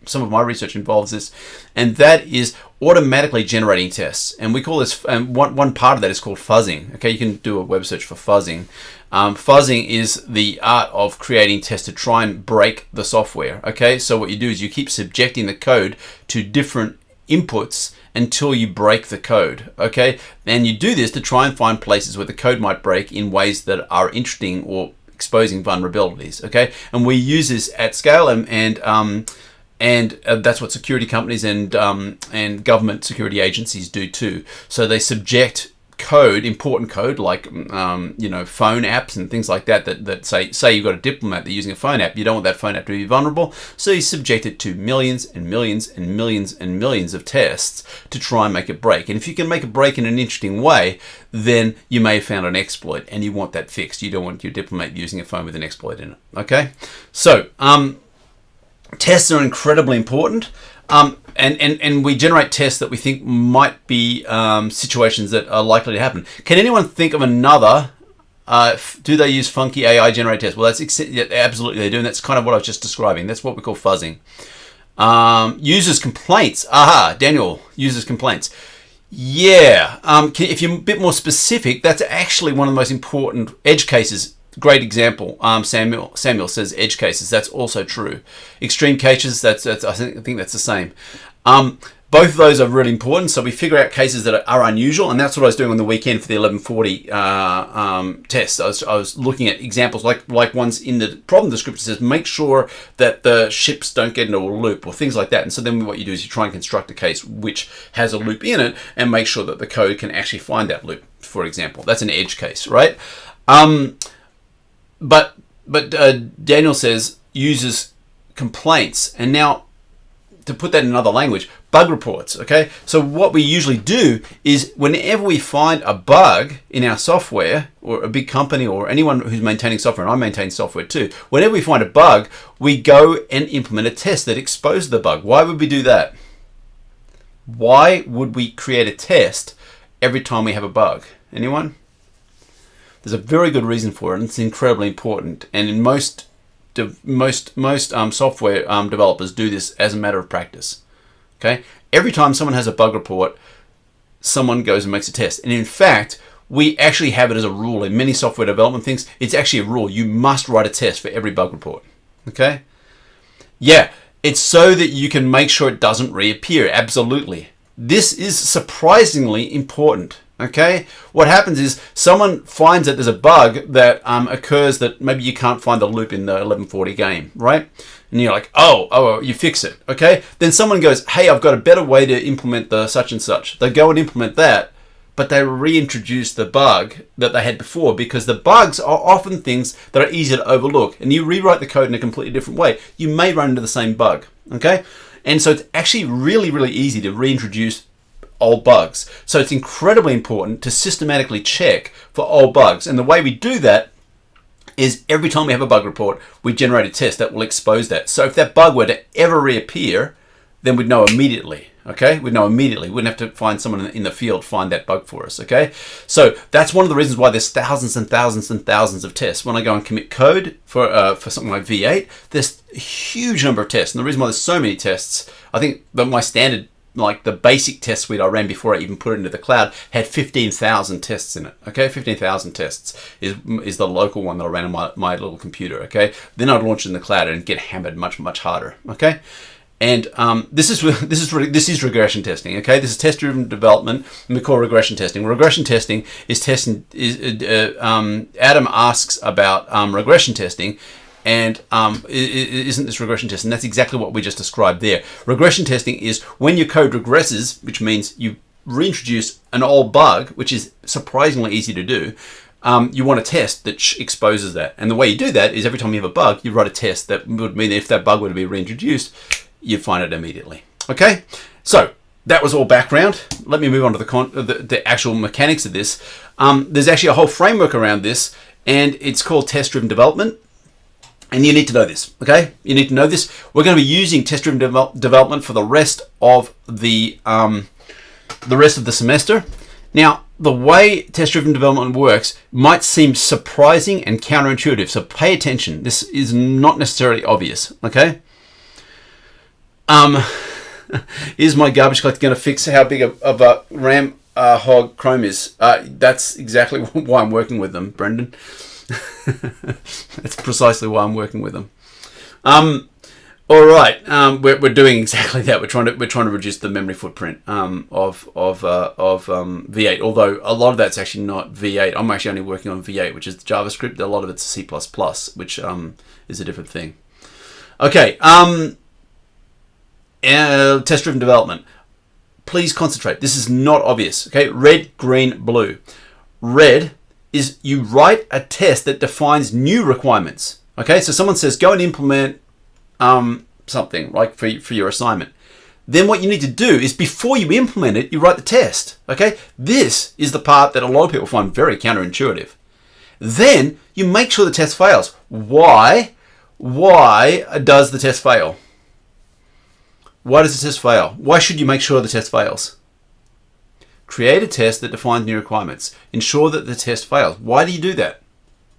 A: some of my research involves this, and that is automatically generating tests. And we call this, and one part of that is called fuzzing. Okay, you can do a web search for fuzzing. Fuzzing is the art of creating tests to try and break the software. Okay, so what you do is you keep subjecting the code to different inputs until you break the code. Okay, and you do this to try and find places where the code might break in ways that are interesting or exposing vulnerabilities. Okay, and we use this at scale, and that's what security companies and government security agencies do too. So they subject code, important code, like phone apps and things like that say you've got a diplomat, they're using a phone app, you don't want that phone app to be vulnerable, so you subject it to millions and millions and millions and millions of tests to try and make it break. And if you can make it break in an interesting way, then you may have found an exploit, and you want that fixed. You don't want your diplomat using a phone with an exploit in it. Okay, so tests are incredibly important. And we generate tests that we think might be situations that are likely to happen. Can anyone think of another? Do they use funky AI generated tests? Well, absolutely they do, and that's kind of what I was just describing. That's what we call fuzzing. Users complaints. Aha, Daniel, users complaints. Yeah. If you're a bit more specific, that's actually one of the most important edge cases. Great example. Samuel says edge cases. That's also true. Extreme cases. That's I think that's the same. Both of those are really important. So we figure out cases that are unusual, and that's what I was doing on the weekend for the 1140 test. I was looking at examples like ones in the problem description says make sure that the ships don't get into a loop or things like that. And so then what you do is you try and construct a case which has a loop in it and make sure that the code can actually find that loop. For example, that's an edge case, right? But Daniel says users complaints, and now to put that in another language, bug reports. Okay, so what we usually do is whenever we find a bug in our software, or a big company, or anyone who's maintaining software, and I maintain software too, whenever we find a bug, we go and implement a test that exposes the bug. Why would we do that? Why would we create a test every time we have a bug? Anyone? There's a very good reason for it, and it's incredibly important. And in most software developers do this as a matter of practice. Okay, every time someone has a bug report, someone goes and makes a test. And in fact, we actually have it as a rule in many software development things. It's actually a rule. You must write a test for every bug report. Okay, yeah, it's so that you can make sure it doesn't reappear. Absolutely, this is surprisingly important. Okay, what happens is someone finds that there's a bug that occurs that maybe you can't find the loop in the 1140 game, right? And you're like, oh, you fix it. Okay, then someone goes, hey, I've got a better way to implement the such and such. They go and implement that, but they reintroduce the bug that they had before, because the bugs are often things that are easy to overlook. And you rewrite the code in a completely different way, you may run into the same bug. Okay, and so it's actually really, really easy to reintroduce old bugs. So it's incredibly important to systematically check for old bugs. And the way we do that is every time we have a bug report, we generate a test that will expose that. So if that bug were to ever reappear, then we'd know immediately. Okay, we'd know immediately. We wouldn't have to find someone in the field find that bug for us. Okay, so that's one of the reasons why there's thousands and thousands and thousands of tests. When I go and commit code for something like V8, there's a huge number of tests. And the reason why there's so many tests, I think that my standard, like the basic test suite I ran before I even put it into the cloud, had 15,000 tests in it. Okay, 15,000 tests is the local one that I ran on my little computer. Okay, then I'd launch it in the cloud and get hammered much harder. Okay, and this is regression testing. Okay, this is test-driven development, and we call regression testing. Regression testing is testing. Adam asks about regression testing. And isn't this regression testing? That's exactly what we just described there. Regression testing is when your code regresses, which means you reintroduce an old bug, which is surprisingly easy to do. you want a test that exposes that. And the way you do that is every time you have a bug, you write a test that would mean that if that bug were to be reintroduced, you'd find it immediately. Okay, so that was all background. Let me move on to the actual mechanics of this. There's actually a whole framework around this, and it's called test-driven development. And you need to know this, okay? You need to know this. We're going to be using test-driven development for the rest of the semester. Now, the way test-driven development works might seem surprising and counterintuitive, so pay attention. This is not necessarily obvious, okay? Is my garbage collector going to fix how big of a RAM hog Chrome is? That's exactly why I'm working with them, Brendan. That's precisely why I'm working with them. All right, we're doing exactly that. We're trying to reduce the memory footprint of V8. Although a lot of that's actually not V8. I'm actually only working on V8, which is JavaScript. A lot of it's C++, which is a different thing. Okay, test-driven development. Please concentrate. This is not obvious. Okay, red, green, blue. Red is you write a test that defines new requirements. Okay, so someone says go and implement something like for your assignment. Then what you need to do is before you implement it, you write the test. Okay, this is the part that a lot of people find very counterintuitive. Then you make sure the test fails. Why does the test fail? Why does the test fail? Why should you make sure the test fails? Create a test that defines new requirements. Ensure that the test fails. Why do you do that?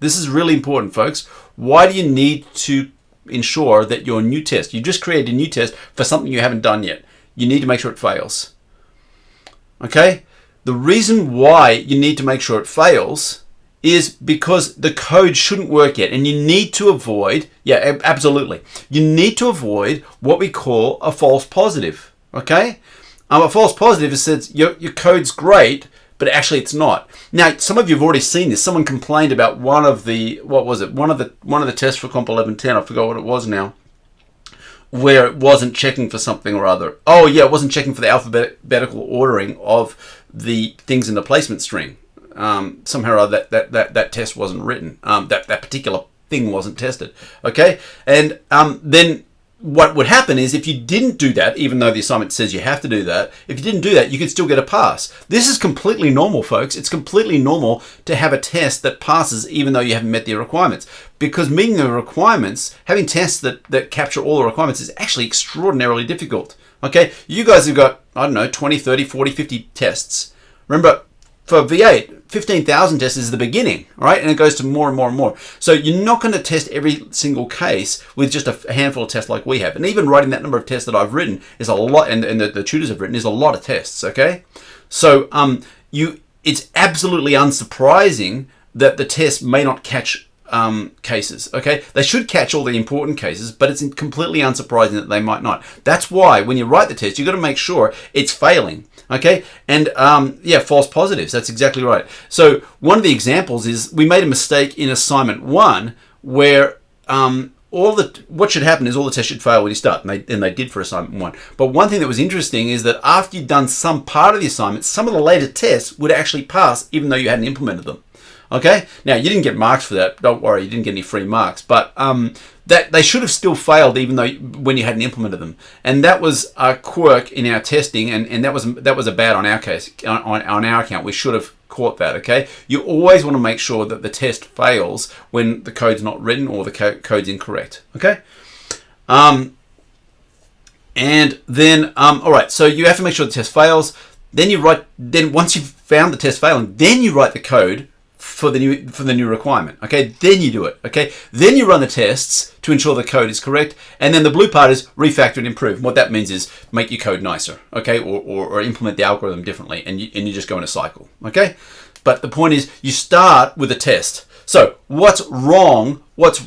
A: This is really important, folks. Why do you need to ensure that your new test, you just created a new test for something you haven't done yet. You need to make sure it fails. Okay? The reason why you need to make sure it fails is because the code shouldn't work yet, and you need to avoid, yeah, absolutely. You need to avoid what we call a false positive. Okay? A false positive is that your code's great, but actually it's not. Now, some of you have already seen this. Someone complained about one of the tests for COMP1110. I forgot what it was now, where it wasn't checking for something or other. Oh yeah, it wasn't checking for the alphabetical ordering of the things in the placement string. Somehow or other that test wasn't written. That particular thing wasn't tested. Okay, and then what would happen is if you didn't do that, even though the assignment says you have to do that, if you didn't do that, you could still get a pass. This is completely normal, folks. It's completely normal to have a test that passes even though you haven't met the requirements. Because meeting the requirements, having tests that capture all the requirements is actually extraordinarily difficult. Okay, you guys have got, I don't know, 20, 30, 40, 50 tests. Remember, for V8, 15,000 tests is the beginning, right? And it goes to more and more and more. So you're not going to test every single case with just a handful of tests like we have. And even writing that number of tests that I've written is a lot, and the tutors have written is a lot of tests, okay? So it's absolutely unsurprising that the test may not catch cases, okay? They should catch all the important cases, but it's completely unsurprising that they might not. That's why when you write the test, you've got to make sure it's failing, okay? And yeah, false positives, that's exactly right. So one of the examples is we made a mistake in assignment 1 where what should happen is all the tests should fail when you start, and they did for assignment 1. But one thing that was interesting is that after you'd done some part of the assignment, some of the later tests would actually pass even though you hadn't implemented them. Okay, now you didn't get marks for that. Don't worry, you didn't get any free marks. But that they should have still failed even though when you hadn't implemented them. And that was a quirk in our testing, and that was a bad on our case on our account. We should have caught that. Okay, you always want to make sure that the test fails when the code's not written or the code's incorrect. Okay. And then all right, so you have to make sure the test fails. Then once you've found the test failing, then you write the code for the new requirement. Okay, then you do it. Okay, then you run the tests to ensure the code is correct, and then the blue part is refactor and improve. What that means is make your code nicer, okay, or implement the algorithm differently, and you just go in a cycle. Okay, but the point is you start with a test. So what's wrong with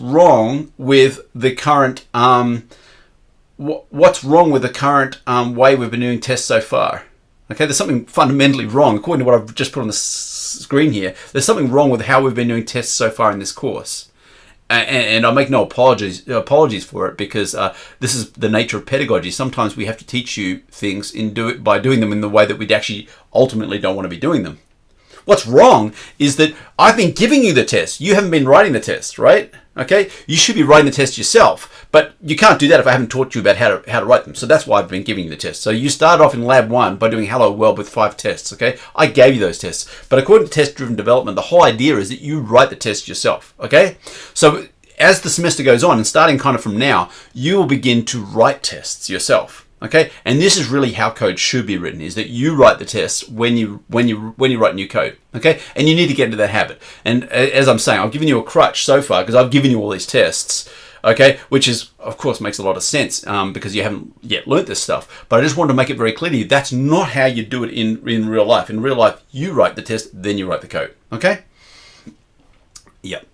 A: the current way we've been doing tests so far? Okay, there's something fundamentally wrong according to what I've just put on the screen here. There's something wrong with how we've been doing tests so far in this course, and I make no apologies for it, because this is the nature of pedagogy. Sometimes we have to teach you things by doing them in the way that we'd actually ultimately don't want to be doing them. What's wrong is that I've been giving you the test. You haven't been writing the test, right? Okay, you should be writing the test yourself, but you can't do that if I haven't taught you about how to write them. So that's why I've been giving you the test. So you started off in lab 1 by doing hello world with 5 tests. Okay, I gave you those tests, but according to test-driven development, the whole idea is that you write the test yourself. Okay, so as the semester goes on, and starting kind of from now, you will begin to write tests yourself. Okay, and this is really how code should be written: is that you write the tests when you write new code. Okay, and you need to get into that habit. And as I'm saying, I've given you a crutch so far because I've given you all these tests. Okay, which is of course makes a lot of sense because you haven't yet learnt this stuff. But I just wanted to make it very clear to you that's not how you do it in real life. In real life, you write the test, then you write the code. Okay. Yep.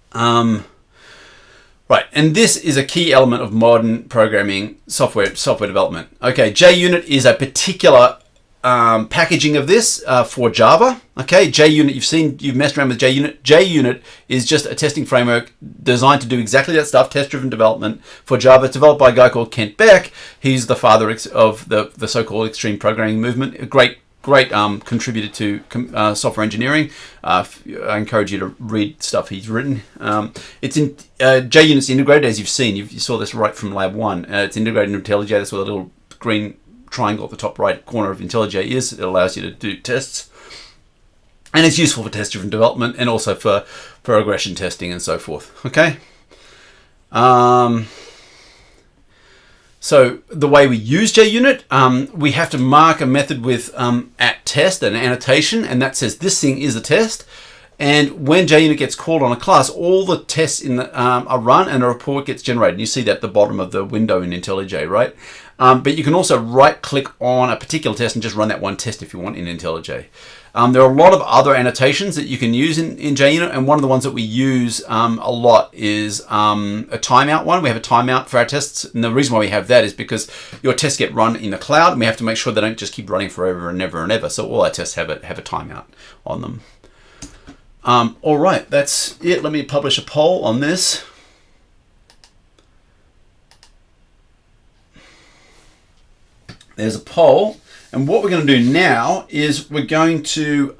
A: Right, and this is a key element of modern programming software development. Okay, JUnit is a particular packaging of this for Java. Okay, JUnit, you've messed around with JUnit. JUnit is just a testing framework designed to do exactly that stuff, test-driven development for Java. It's developed by a guy called Kent Beck. He's the father of the so-called extreme programming movement. A great contributor to software engineering. I encourage you to read stuff he's written. It's in JUnit's integrated, as you've seen. You saw this right from lab 1. It's integrated into IntelliJ. That's where the little green triangle at the top right corner of IntelliJ is. It allows you to do tests. And it's useful for test-driven development and also for regression testing and so forth. Okay? So the way we use JUnit, we have to mark a method with @test, an annotation, and that says this thing is a test. And when JUnit gets called on a class, all the tests in the, are run and a report gets generated. And you see that at the bottom of the window in IntelliJ, right? But you can also right-click on a particular test and just run that one test if you want in IntelliJ. There are a lot of other annotations that you can use in JUnit, and one of the ones that we use a lot is a timeout one. We have a timeout for our tests, and the reason why we have that is because your tests get run in the cloud, and we have to make sure they don't just keep running forever and ever and ever. So all our tests have a timeout on them. All right, that's it. Let me publish a poll on this. There's a poll. And what we're going to do now is we're going to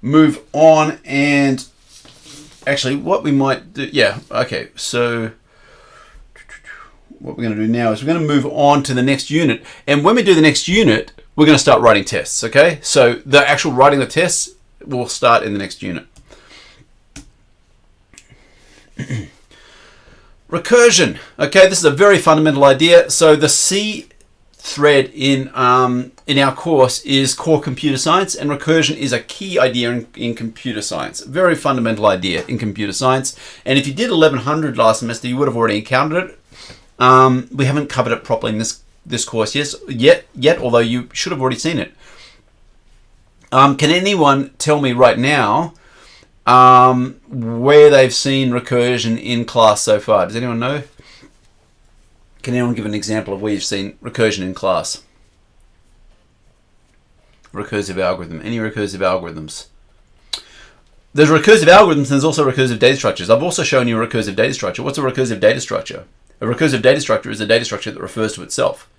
A: move on and actually what we might do, yeah, okay, so what we're going to do now is we're going to move on to the next unit. And when we do the next unit, we're going to start writing tests, okay? So the actual writing the tests will start in the next unit. Recursion, okay, this is a very fundamental idea. So the C thread in our course is core computer science, and recursion is a key idea in computer science. Very fundamental idea in computer science. And if you did 1100 last semester, you would have already encountered it. We haven't covered it properly in this course yet, although you should have already seen it. Can anyone tell me right now where they've seen recursion in class so far? Does anyone know? Can anyone give an example of where you've seen recursion in class? Recursive algorithm. Any recursive algorithms? There's recursive algorithms and there's also recursive data structures. I've also shown you a recursive data structure. What's a recursive data structure? A recursive data structure is a data structure that refers to itself.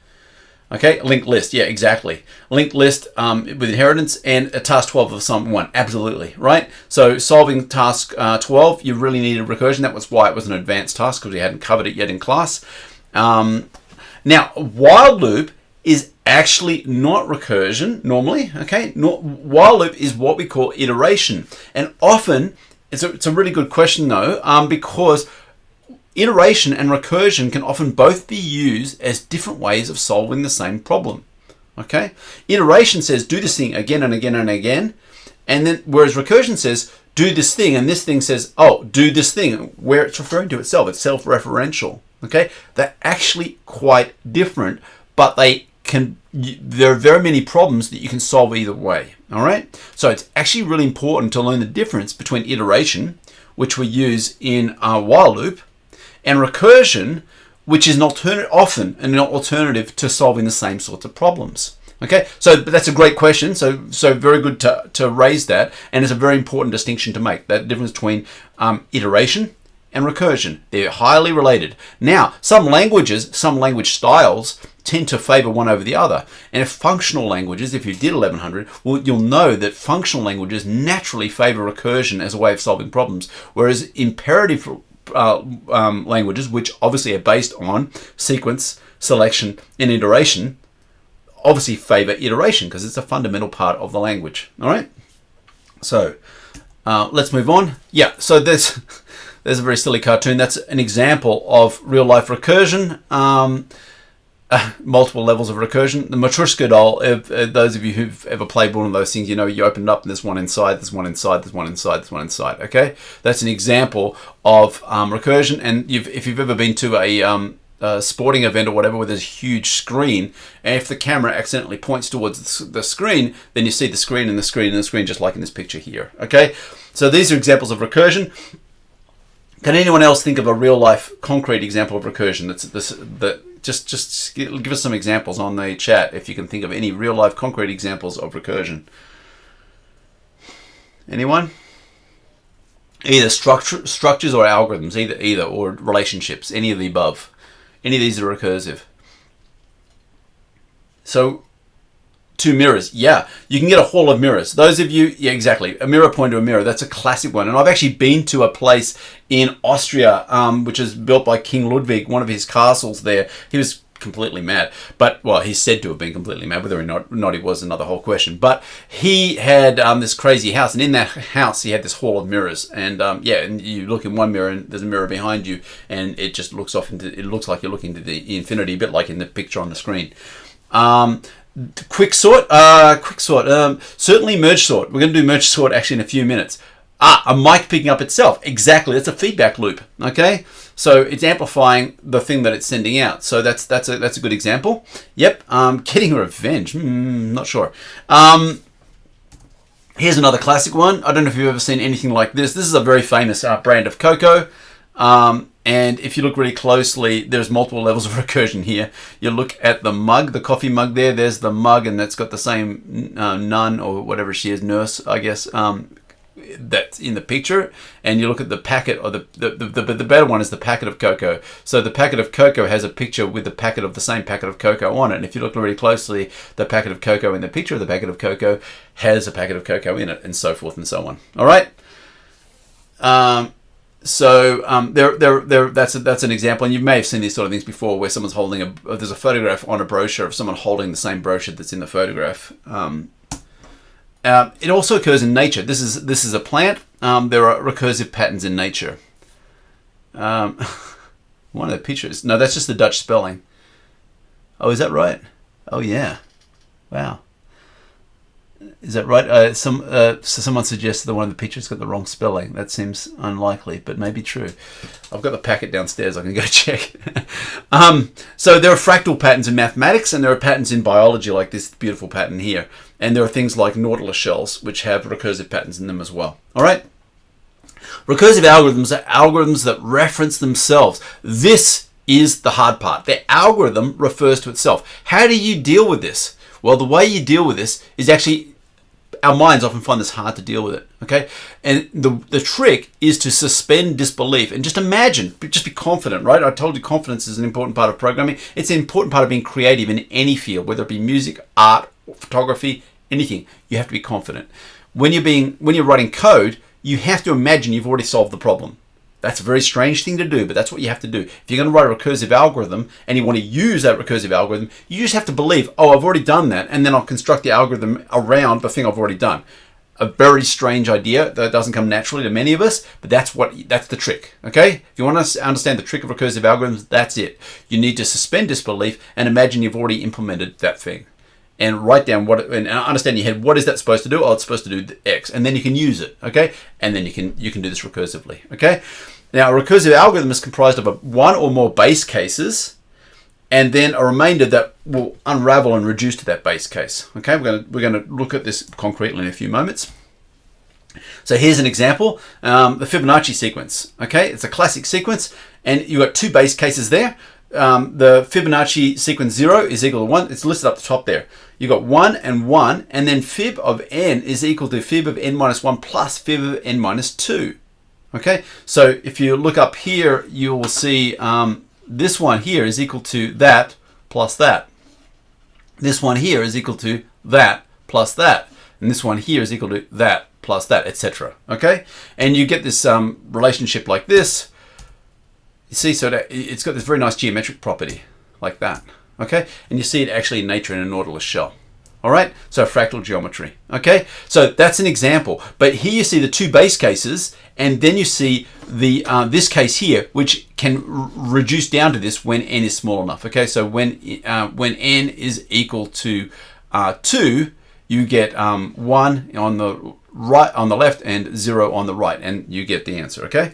A: Okay, linked list. Yeah, exactly. Linked list with inheritance and a task 12 of some one. Absolutely, right? So solving task 12, you really needed recursion. That was why it was an advanced task, because we hadn't covered it yet in class. Now, while loop is actually not recursion normally, okay? While loop is what we call iteration. And often, it's a really good question though, because iteration and recursion can often both be used as different ways of solving the same problem, okay? Iteration says do this thing again and again and again, and then whereas recursion says do this thing, and this thing says, oh, do this thing, where it's referring to itself. It's self-referential. Okay, they're actually quite different, but there are very many problems that you can solve either way. All right, so it's actually really important to learn the difference between iteration, which we use in our while loop, and recursion, which is often an alternative to solving the same sorts of problems. Okay, so that's a great question. So very good to raise that, and it's a very important distinction to make, that difference between iteration and recursion. They're highly related. Now, some languages, some language styles tend to favor one over the other. And if functional languages, if you did 1100, well, you'll know that functional languages naturally favor recursion as a way of solving problems, whereas imperative languages, which obviously are based on sequence, selection, and iteration, obviously favor iteration because it's a fundamental part of the language. All right. So let's move on. Yeah. So there's a very silly cartoon. That's an example of real life recursion. Multiple levels of recursion. The Matryoshka doll, those of you who've ever played one of those things, you know you open it up and there's one inside, there's one inside, there's one inside, there's one inside. Okay, that's an example of recursion. And if you've ever been to a sporting event or whatever where there's a huge screen, and if the camera accidentally points towards the screen, then you see the screen and the screen and the screen, just like in this picture here. Okay, so these are examples of recursion. Can anyone else think of a real life concrete example of recursion? Just give us some examples on the chat if you can think of any real life concrete examples of recursion. Anyone? Either structures or algorithms, either or relationships, any of the above. Any of these are recursive. So, two mirrors. Yeah, you can get a hall of mirrors. Those of you, yeah, exactly. A mirror pointing to a mirror. That's a classic one. And I've actually been to a place in Austria, which is built by King Ludwig, one of his castles there. He was completely mad. But, well, he's said to have been completely mad. Whether or not he was, another whole question. But he had this crazy house. And in that house, he had this hall of mirrors. And, yeah, and you look in one mirror and there's a mirror behind you. And it just looks off into, it looks like you're looking to the infinity, a bit like in the picture on the screen. Quicksort. Certainly merge sort. We're going to do merge sort actually in a few minutes. A mic picking up itself. Exactly. That's a feedback loop. Okay. So it's amplifying the thing that it's sending out. So that's a good example. Yep. Getting revenge. Not sure. Here's another classic one. I don't know if you've ever seen anything like this. This is a very famous brand of cocoa. And if you look really closely, there's multiple levels of recursion here. You look at the mug, the coffee mug there. There's the mug, and that's got the same nun or whatever she is, nurse, I guess, that's in the picture. And you look at the packet, or the better one is the packet of cocoa. So the packet of cocoa has a picture with the same packet of cocoa on it. And if you look really closely, the packet of cocoa in the picture of the packet of cocoa has a packet of cocoa in it, and so forth and so on. All right. So that's an example, and you may have seen these sort of things before, where someone's holding there's a photograph on a brochure of someone holding the same brochure that's in the photograph. It also occurs in nature. This is a plant. There are recursive patterns in nature. One of the pictures. No, that's just the Dutch spelling. Oh, is that right? Oh yeah. Wow. Is that right? Someone suggested that one of the pictures got the wrong spelling. That seems unlikely, but maybe true. I've got the packet downstairs. I can go check. So there are fractal patterns in mathematics, and there are patterns in biology, like this beautiful pattern here. And there are things like nautilus shells, which have recursive patterns in them as well. All right. Recursive algorithms are algorithms that reference themselves. This is the hard part. The algorithm refers to itself. How do you deal with this? Well, the way you deal with this is actually, our minds often find this hard to deal with it, okay? And the trick is to suspend disbelief and just imagine, just be confident, right? I told you confidence is an important part of programming. It's an important part of being creative in any field, whether it be music, art, photography, anything. You have to be confident. When you're writing code, you have to imagine you've already solved the problem. That's a very strange thing to do, but that's what you have to do. If you're going to write a recursive algorithm and you want to use that recursive algorithm, you just have to believe, oh, I've already done that, and then I'll construct the algorithm around the thing I've already done. A very strange idea that doesn't come naturally to many of us, but that's the trick, okay? If you want to understand the trick of recursive algorithms, that's it. You need to suspend disbelief and imagine you've already implemented that thing. And write down and understand in your head, what is that supposed to do? Oh, it's supposed to do X, and then you can use it, okay? And then you can do this recursively, okay? Now, a recursive algorithm is comprised of one or more base cases, and then a remainder that will unravel and reduce to that base case. Okay, we're going to look at this concretely in a few moments. So here's an example, the Fibonacci sequence. Okay, it's a classic sequence, and you've got two base cases there. The Fibonacci sequence 0 is equal to 1. It's listed up the top there. You've got 1 and 1, and then fib of n is equal to fib of n minus 1 plus fib of n minus 2. Okay, so if you look up here, you will see this one here is equal to that plus that. This one here is equal to that plus that. And this one here is equal to that plus that, etc. Okay, and you get this relationship like this. You see, so that it's got this very nice geometric property like that. Okay, and you see it actually in nature in a Nautilus shell. All right, so fractal geometry. Okay, so that's an example. But here you see the two base cases, and then you see the this case here, which can reduce down to this when n is small enough. Okay, so when n is equal to 2, you get 1 on the right, on the left, and 0 on the right, and you get the answer. Okay.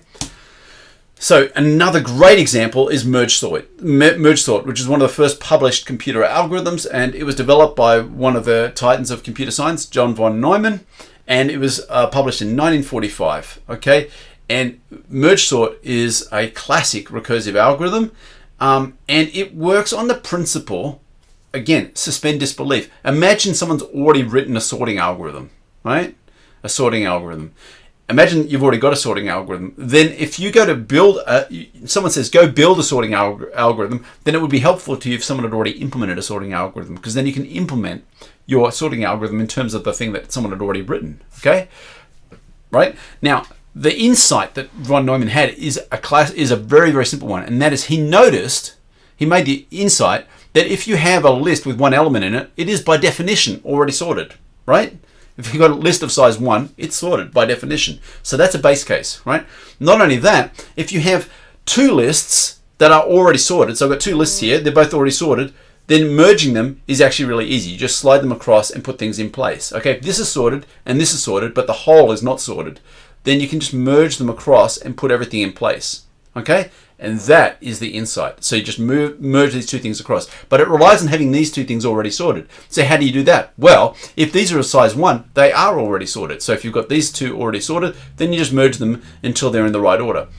A: So another great example is merge sort, which is one of the first published computer algorithms, and it was developed by one of the titans of computer science, John von Neumann, and it was published in 1945. Okay, and merge sort is a classic recursive algorithm, and it works on the principle, again, suspend disbelief. Imagine someone's already written a sorting algorithm, right? A sorting algorithm. Imagine you've already got a sorting algorithm. Then if you go to build, someone says, go build a sorting algorithm, then it would be helpful to you if someone had already implemented a sorting algorithm, because then you can implement your sorting algorithm in terms of the thing that someone had already written, okay? Right? Now, the insight that von Neumann had is a very, very simple one, and that is he made the insight that if you have a list with one element in it, it is by definition already sorted, right? If you've got a list of size 1, it's sorted by definition. So that's a base case, right? Not only that, if you have two lists that are already sorted, so I've got two lists here, they're both already sorted, then merging them is actually really easy. You just slide them across and put things in place. Okay, if this is sorted and this is sorted, but the whole is not sorted, then you can just merge them across and put everything in place. Okay, and that is the insight. So you just merge these two things across. But it relies on having these two things already sorted. So how do you do that? Well, if these are a size 1, they are already sorted. So if you've got these two already sorted, then you just merge them until they're in the right order.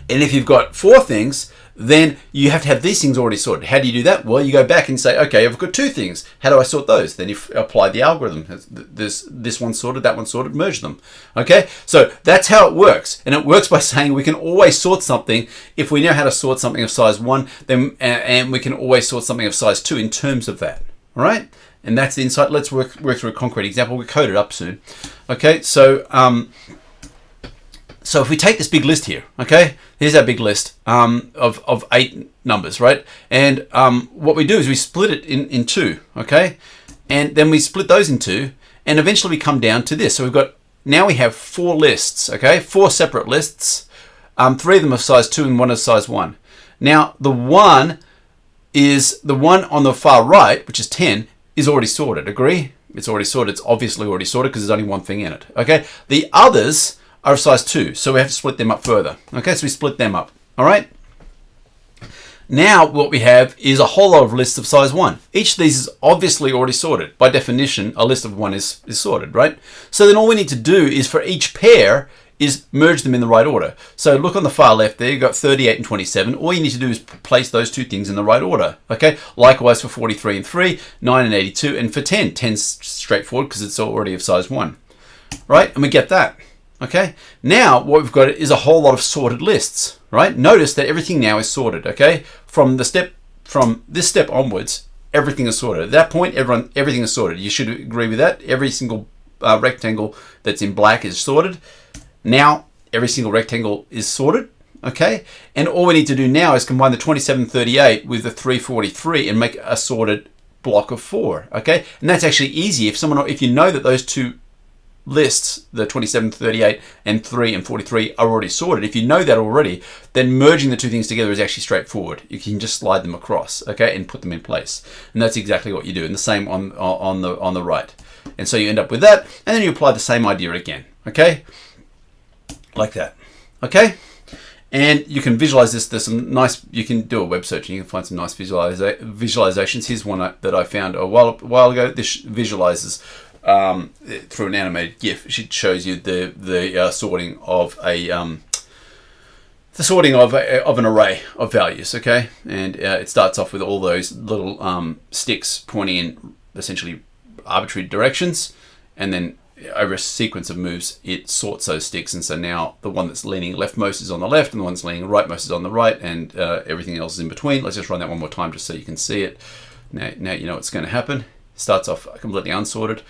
A: And if you've got 4 things, then you have to have these things already sorted. How do you do that? Well, you go back and say, okay, I've got 2 things. How do I sort those? Then you apply the algorithm. This one's sorted, that one's sorted, merge them. Okay, so that's how it works. And it works by saying we can always sort something. If we know how to sort something of size 1, then and we can always sort something of size 2 in terms of that. All right, and that's the insight. Let's work through a concrete example. We'll code it up soon. Okay, so so if we take this big list here, okay, here's our big list of 8 numbers, right? And what we do is we split it in 2, okay? And then we split those in 2, and eventually we come down to this. So now we have 4 lists, okay? 4 separate lists, 3 of them of size 2 and 1 of size 1. Now the one on the far right, which is 10, is already sorted, agree? It's already sorted, it's obviously already sorted because there's only one thing in it, okay? The others are of size 2, so we have to split them up further. Okay, so we split them up. All right. Now what we have is a whole lot of lists of size 1. Each of these is obviously already sorted. By definition, a list of 1 is sorted, right? So then all we need to do is for each pair is merge them in the right order. So look on the far left there, you've got 38 and 27. All you need to do is place those 2 things in the right order. Okay, likewise for 43 and 3, 9 and 82, and for 10. 10's straightforward because it's already of size 1. Right, and we get that. Okay, now what we've got is a whole lot of sorted lists, right? Notice that everything now is sorted, okay? From this step onwards, everything is sorted. At that point, everything is sorted. You should agree with that. Every single rectangle that's in black is sorted. Now, every single rectangle is sorted, okay? And all we need to do now is combine the 2738 with the 343 and make a sorted block of 4, okay? And that's actually easy. If you know that those 2 lists, the 2738 and 3 and 43, are already sorted. If you know that already, then merging the 2 things together is actually straightforward. You can just slide them across, okay, and put them in place. And that's exactly what you do. And the same on the right. And so you end up with that, and then you apply the same idea again, okay, like that, okay. And you can visualize this. There's some nice. You can do a web search and you can find some nice visualizations. Here's one that I found a while ago. This visualizes through an animated GIF. It shows you the sorting of an array of values. Okay, and it starts off with all those little sticks pointing in essentially arbitrary directions, and then over a sequence of moves, it sorts those sticks, and so now the one that's leaning leftmost is on the left, and the one that's leaning rightmost is on the right, and everything else is in between. Let's just run that one more time just so you can see it. Now you know what's going to happen. Starts off completely unsorted,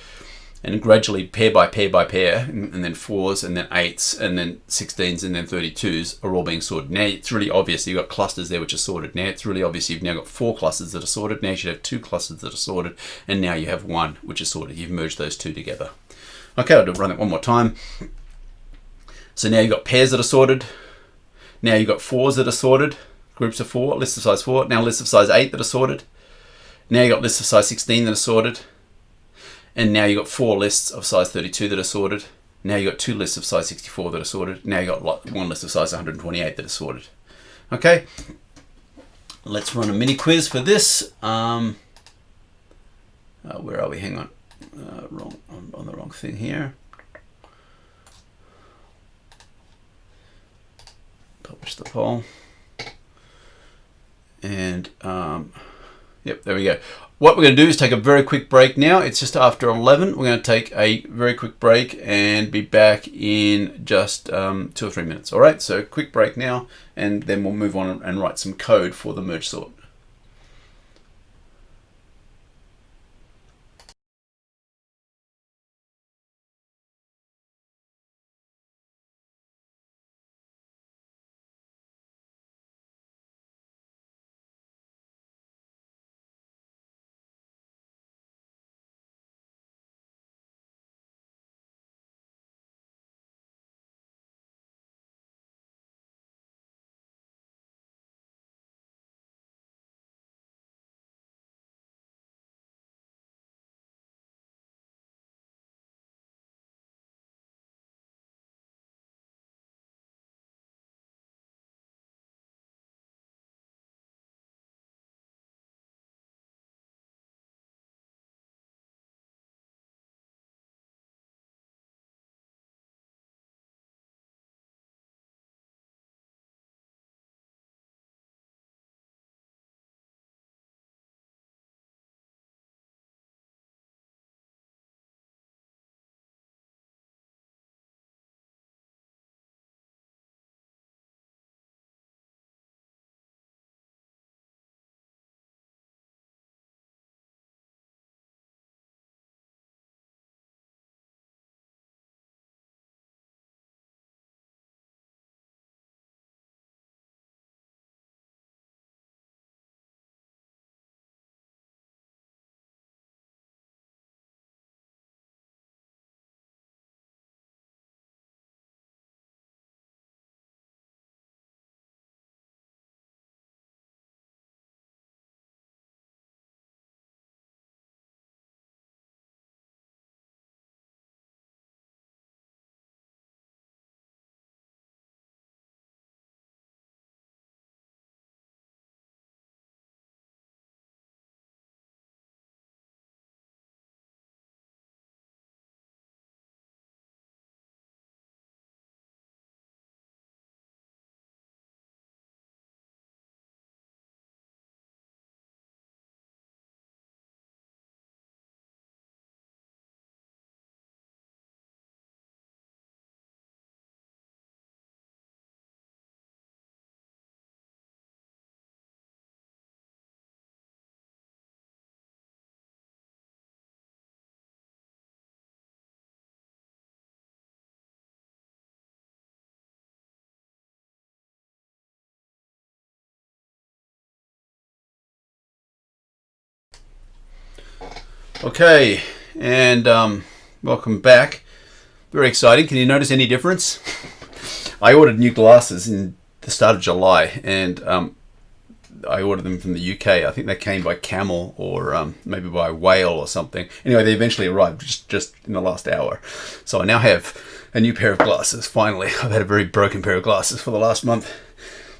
A: and gradually pair by pair by pair, and then 4s, and then 8s, and then 16s, and then 32s are all being sorted. Now it's really obvious you've got clusters there which are sorted. Now it's really obvious you've now got 4 clusters that are sorted. Now you should have 2 clusters that are sorted, and now you have 1 which is sorted. You've merged those 2 together. Okay, I'll run it one more time. So now you've got pairs that are sorted. Now you've got 4s that are sorted, groups of 4, lists of size 4. Now lists of size 8 that are sorted. Now you've got lists of size 16 that are sorted. And now you've got 4 lists of size 32 that are sorted. Now you've got 2 lists of size 64 that are sorted. Now you've got 1 list of size 128 that are sorted. Okay, let's run a mini quiz for this. Where are we? Hang on. I'm on the wrong thing here. Publish the poll. And yep, there we go. What we're going to do is take a very quick break now. It's just after 11. We're going to take a very quick break and be back in just 2 or 3 minutes. All right, so quick break now, and then we'll move on and write some code for the merge sort. Okay, and welcome back. Very exciting. Can you notice any difference? I ordered new glasses in the start of July, and I ordered them from the UK. I think they came by camel or maybe by whale or something. Anyway, they eventually arrived just in the last hour. So I now have a new pair of glasses, finally. I've had a very broken pair of glasses for the last month.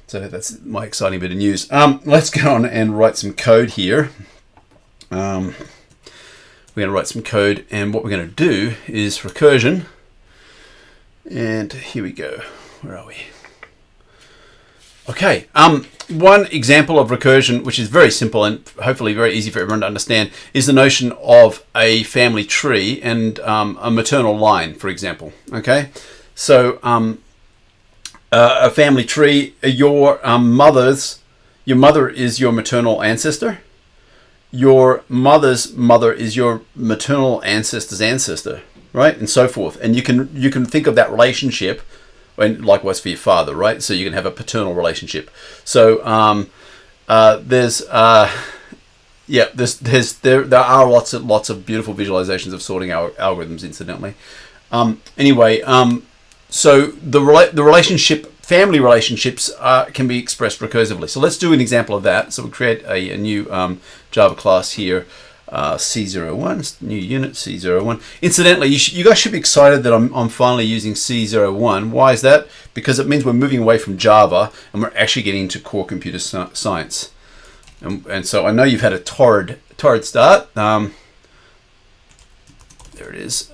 A: So that's my exciting bit of news. Let's go on and write some code here. We're going to write some code, and what we're going to do is recursion. And here we go. Where are we? Okay, one example of recursion, which is very simple and hopefully very easy for everyone to understand, is the notion of a family tree and a maternal line, for example. Okay, so a family tree, your mother is your maternal ancestor. Your mother's mother is your maternal ancestor's ancestor, right, and so forth. And you can think of that relationship. And likewise for your father, right? So you can have a paternal relationship. So there are lots of beautiful visualizations of sorting algorithms, incidentally. So the family relationships can be expressed recursively. So let's do an example of that. So we'll create a new Java class here. C01, new unit C01. Incidentally, you guys should be excited that I'm finally using C01. Why is that? Because it means we're moving away from Java and we're actually getting into core computer science. And so I know you've had a torrid start. There it is.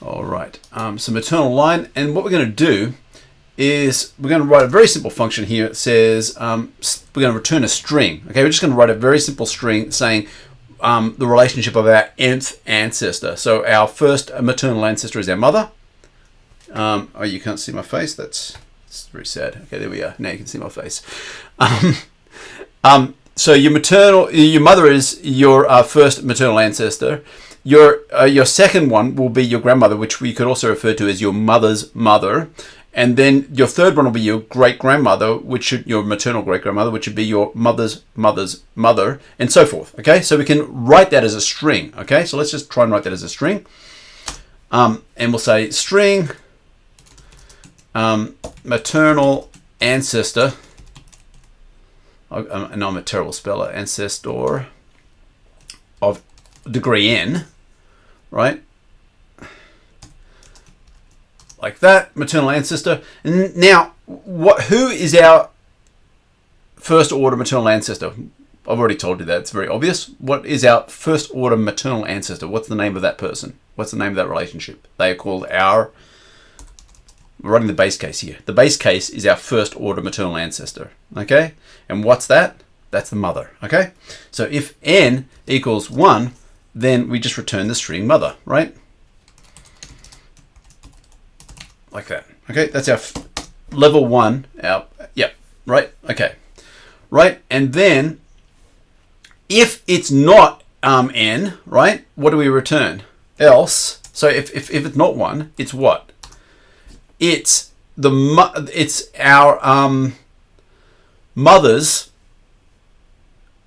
A: All right. So maternal line, and what we're going to do is we're going to write a very simple function here. It says we're going to return a string. Okay, we're just going to write a very simple string saying the relationship of our nth ancestor. So our first maternal ancestor is our mother. Oh, you can't see my face. That's very sad. Okay, there we are. Now you can see my face. So your mother is your first maternal ancestor. Your second one will be your grandmother, which we could also refer to as your mother's mother. And then your third one will be your great-grandmother, your maternal great-grandmother, which would be your mother's mother's mother, and so forth. Okay, so we can write that as a string. Okay, so let's just try and write that as a string. And we'll say string maternal ancestor. And I'm a terrible speller. Ancestor of degree n, right? Like that, maternal ancestor. And now, who is our first order maternal ancestor? I've already told you that. It's very obvious. What is our first order maternal ancestor? What's the name of that person? What's the name of that relationship? They are called we're writing the base case here. The base case is our first order maternal ancestor. Okay? And what's that? That's the mother. Okay? So if n equals 1, then we just return the string mother, right? Like that. Okay, that's our level 1. Right? Okay. Right? And then if it's not n, right? What do we return? Else. So if it's not 1, it's what? It's our mother's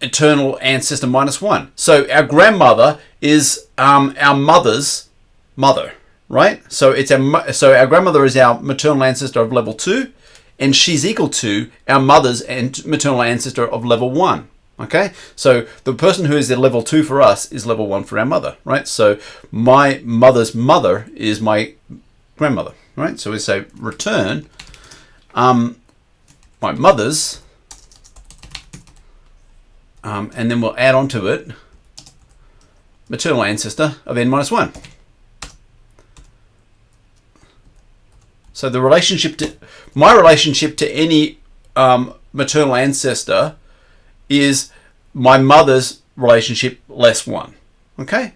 A: eternal ancestor minus 1. So our grandmother is our mother's mother. Right? So our grandmother is our maternal ancestor of level 2, and she's equal to our mother's maternal ancestor of level 1. Okay? So the person who is at level 2 for us is level 1 for our mother, right? So my mother's mother is my grandmother, right? So we say return my mother's, and then we'll add on to it maternal ancestor of n minus 1. So the my relationship to any maternal ancestor is my mother's relationship less 1. Okay?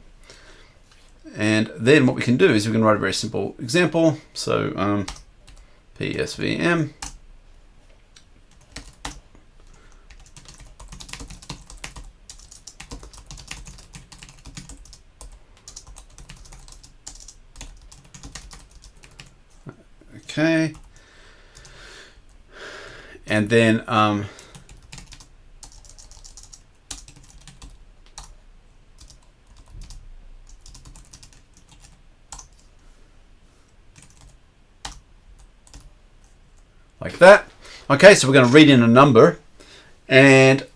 A: And then what we can do is we can write a very simple example. So PSVM. Okay, and then like that. Okay, so we're going to read in a number, and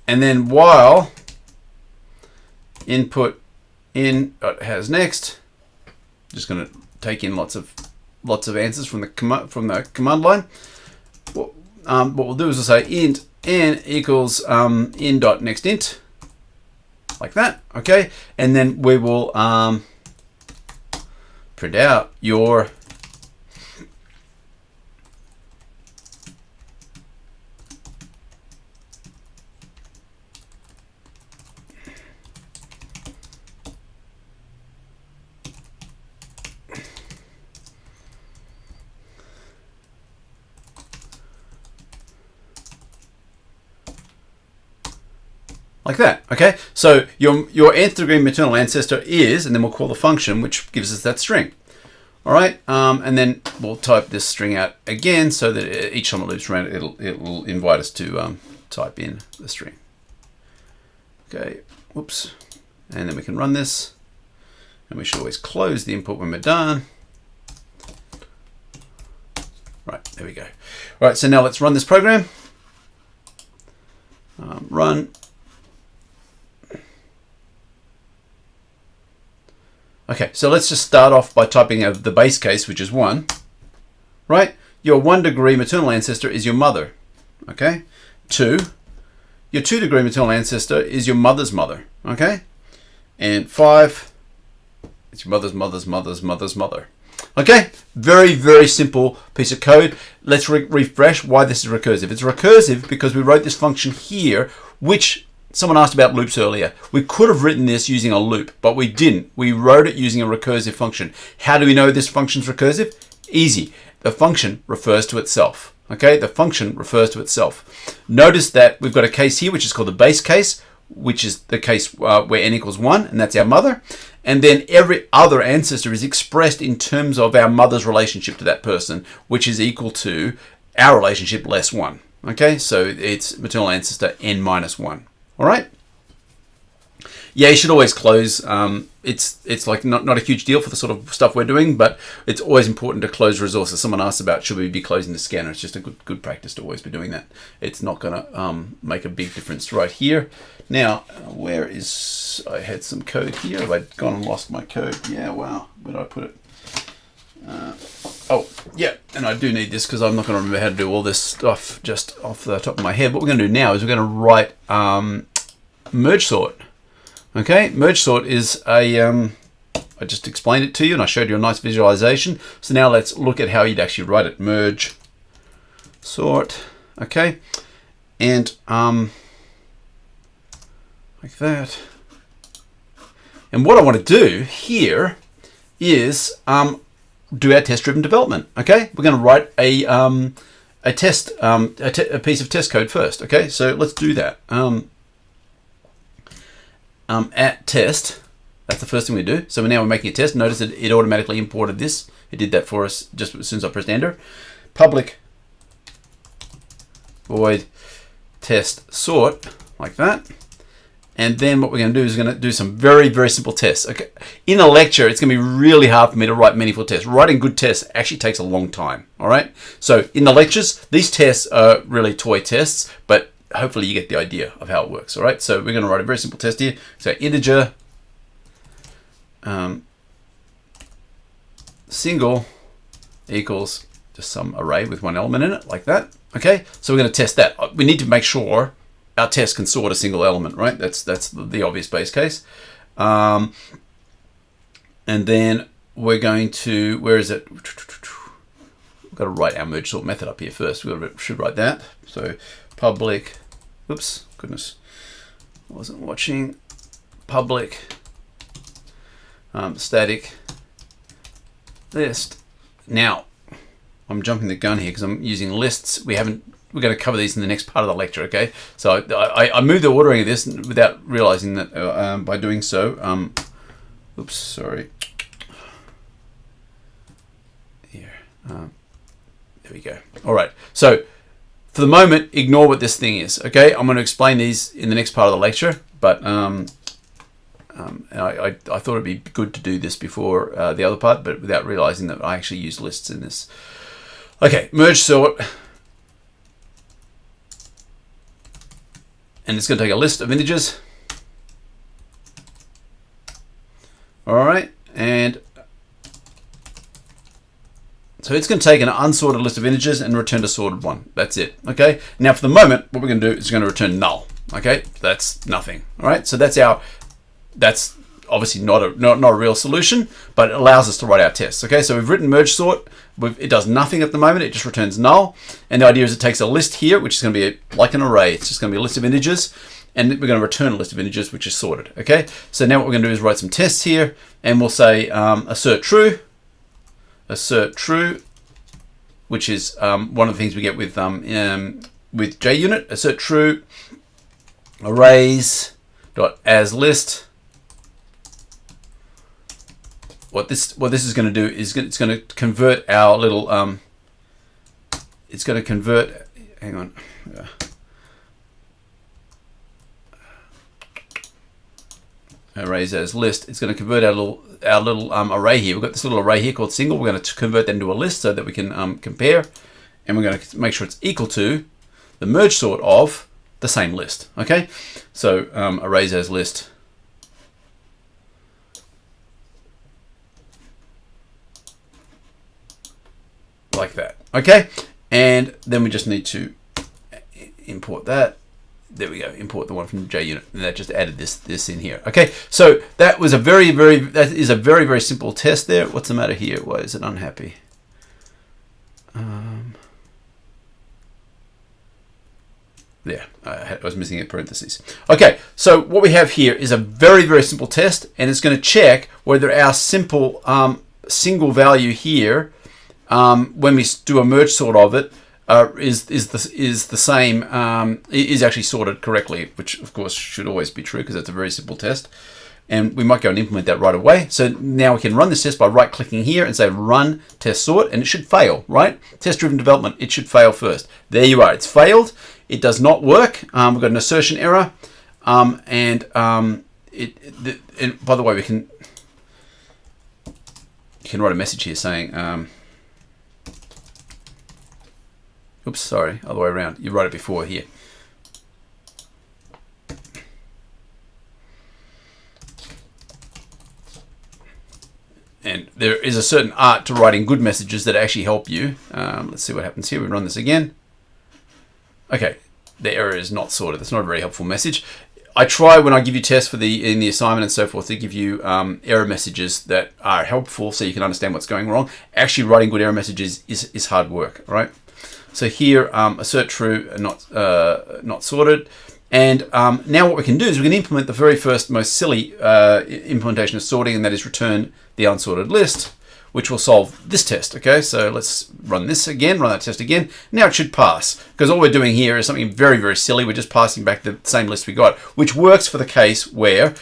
A: then while input in has next, just going to take in lots of answers from the command line. What we'll do is we'll say int n equals in dot next int, like that, okay? And then we will print out your like that, okay? So your nth degree maternal ancestor is, and then we'll call the function, which gives us that string. All right, and then we'll type this string out again so that each time it loops around, it will invite us to type in the string. Okay, whoops. And then we can run this, and we should always close the input when we're done. Right, there we go. All right, so now let's run this program. Run. Okay, so let's just start off by typing out the base case, which is 1, right? Your 1 degree maternal ancestor is your mother, okay? 2, your 2 degree maternal ancestor is your mother's mother, okay? And 5, it's your mother's mother's mother's mother's mother. Okay, very, very simple piece of code. Let's refresh why this is recursive. It's recursive because we wrote this function here, which someone asked about loops earlier. We could have written this using a loop, but we didn't. We wrote it using a recursive function. How do we know this function's recursive? Easy. The function refers to itself. Okay, the function refers to itself. Notice that we've got a case here, which is called the base case, which is the case where n equals 1, and that's our mother. And then every other ancestor is expressed in terms of our mother's relationship to that person, which is equal to our relationship less 1. Okay, so it's maternal ancestor n minus 1. All right. Yeah, you should always close. It's like not a huge deal for the sort of stuff we're doing, but it's always important to close resources. Someone asked about should we be closing the scanner. It's just a good practice to always be doing that. It's not going to make a big difference right here. Now, where is I had some code here? Have I gone and lost my code? Yeah, wow. Where did I put it? Oh, yeah, and I do need this because I'm not going to remember how to do all this stuff just off the top of my head. What we're going to do now is we're going to write merge sort. Okay, merge sort is a, I just explained it to you and I showed you a nice visualization. So now let's look at how you'd actually write it. Merge sort, okay, and like that. And what I want to do here is do our test-driven development. Okay, we're going to write a test, a piece of test code first. Okay, so let's do that. At test, that's the first thing we do. So now we're making a test. Notice that it automatically imported this. It did that for us just as soon as I pressed enter. Public void test sort, like that. And then what we're going to do is we're going to do some very, very simple tests. Okay. In a lecture, it's going to be really hard for me to write meaningful tests. Writing good tests actually takes a long time. All right. So in the lectures, these tests are really toy tests, but hopefully you get the idea of how it works. All right. So we're going to write a very simple test here. So integer single equals just some array with one element in it, like that. Okay. So we're going to test that. We need to make sure our test can sort a single element, right? That's the obvious base case. And then we're going to, where is it? We've got to write our merge sort method up here first. We should write that. So public, oops, goodness, I wasn't watching. Public static list. Now, I'm jumping the gun here because I'm using lists. We're going to cover these in the next part of the lecture, okay? So I moved the ordering of this without realizing that by doing so. Oops, sorry. Here. There we go. All right. So for the moment, ignore what this thing is, okay? I'm going to explain these in the next part of the lecture, but I thought it'd be good to do this before the other part, but without realizing that I actually use lists in this. Okay, merge sort. And it's going to take a list of integers. All right, and so it's going to take an unsorted list of integers and return a sorted one. That's it. Okay. Now for the moment, what we're going to do is going to return null. Okay, that's nothing. All right, so that's our that's obviously not a real solution, but it allows us to write our tests. Okay, so we've written merge sort. It does nothing at the moment. It just returns null. And the idea is it takes a list here, which is going to be like an array. It's just going to be a list of integers, and we're going to return a list of integers which is sorted. Okay, so now what we're going to do is write some tests here, and we'll say assert true, which is one of the things we get with JUnit. Assert true arrays dot as list. What this is going to do is it's going to convert our little it's going to convert, hang on, arrays as list. It's going to convert our little array here. We've got this little array here called single. We're going to convert that into a list so that we can compare, and we're going to make sure it's equal to the merge sort of the same list. Okay, so arrays as list. Like that. Okay, and then we just need to import that. There we go. Import the one from JUnit, and that just added this in here. Okay, so that was that is a very simple test there. What's the matter here? Why is it unhappy? There, I was missing a parentheses. Okay, so what we have here is a very simple test, and it's going to check whether our simple single value here, when we do a merge sort of it, is the same, is actually sorted correctly, which of course should always be true because it's a very simple test. And we might go and implement that right away. So now we can run this test by right-clicking here and say run test sort, and it should fail, right? Test-driven development, it should fail first. There you are, it's failed. It does not work. We've got an assertion error, and by the way, you can write a message here saying. Oops, sorry, other way around. You wrote it before here. And there is a certain art to writing good messages that actually help you. Let's see what happens here. We run this again. Okay, the error is not sorted. That's not a very helpful message. I try when I give you tests in the assignment and so forth to give you error messages that are helpful so you can understand what's going wrong. Actually, writing good error messages is hard work, all right? So here, assert true, not sorted. And now what we can do is we can implement the very first, most silly implementation of sorting, and that is return the unsorted list, which will solve this test. Okay, so let's run this again, run that test again. Now it should pass, because all we're doing here is something very silly. We're just passing back the same list we got, which works for the case where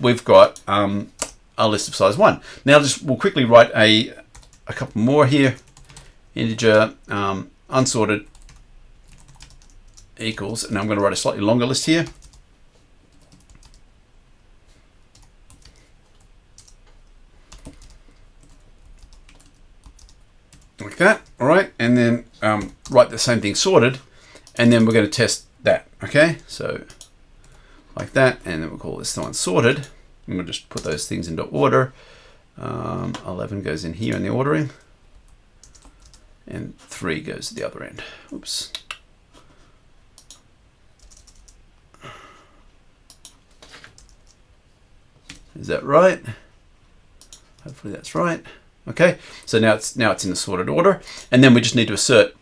A: we've got a list of size 1. Now we'll quickly write a couple more here. Integer unsorted equals, and I'm going to write a slightly longer list here. Like that, all right, and then write the same thing sorted, and then we're going to test that. Okay, so like that, and then we'll call this one sorted. I'm going to just put those things into order. 11 goes in here in the ordering, and 3 goes to the other end. Oops. Is that right? Hopefully that's right. Okay, so now it's in the sorted order, and then we just need to assert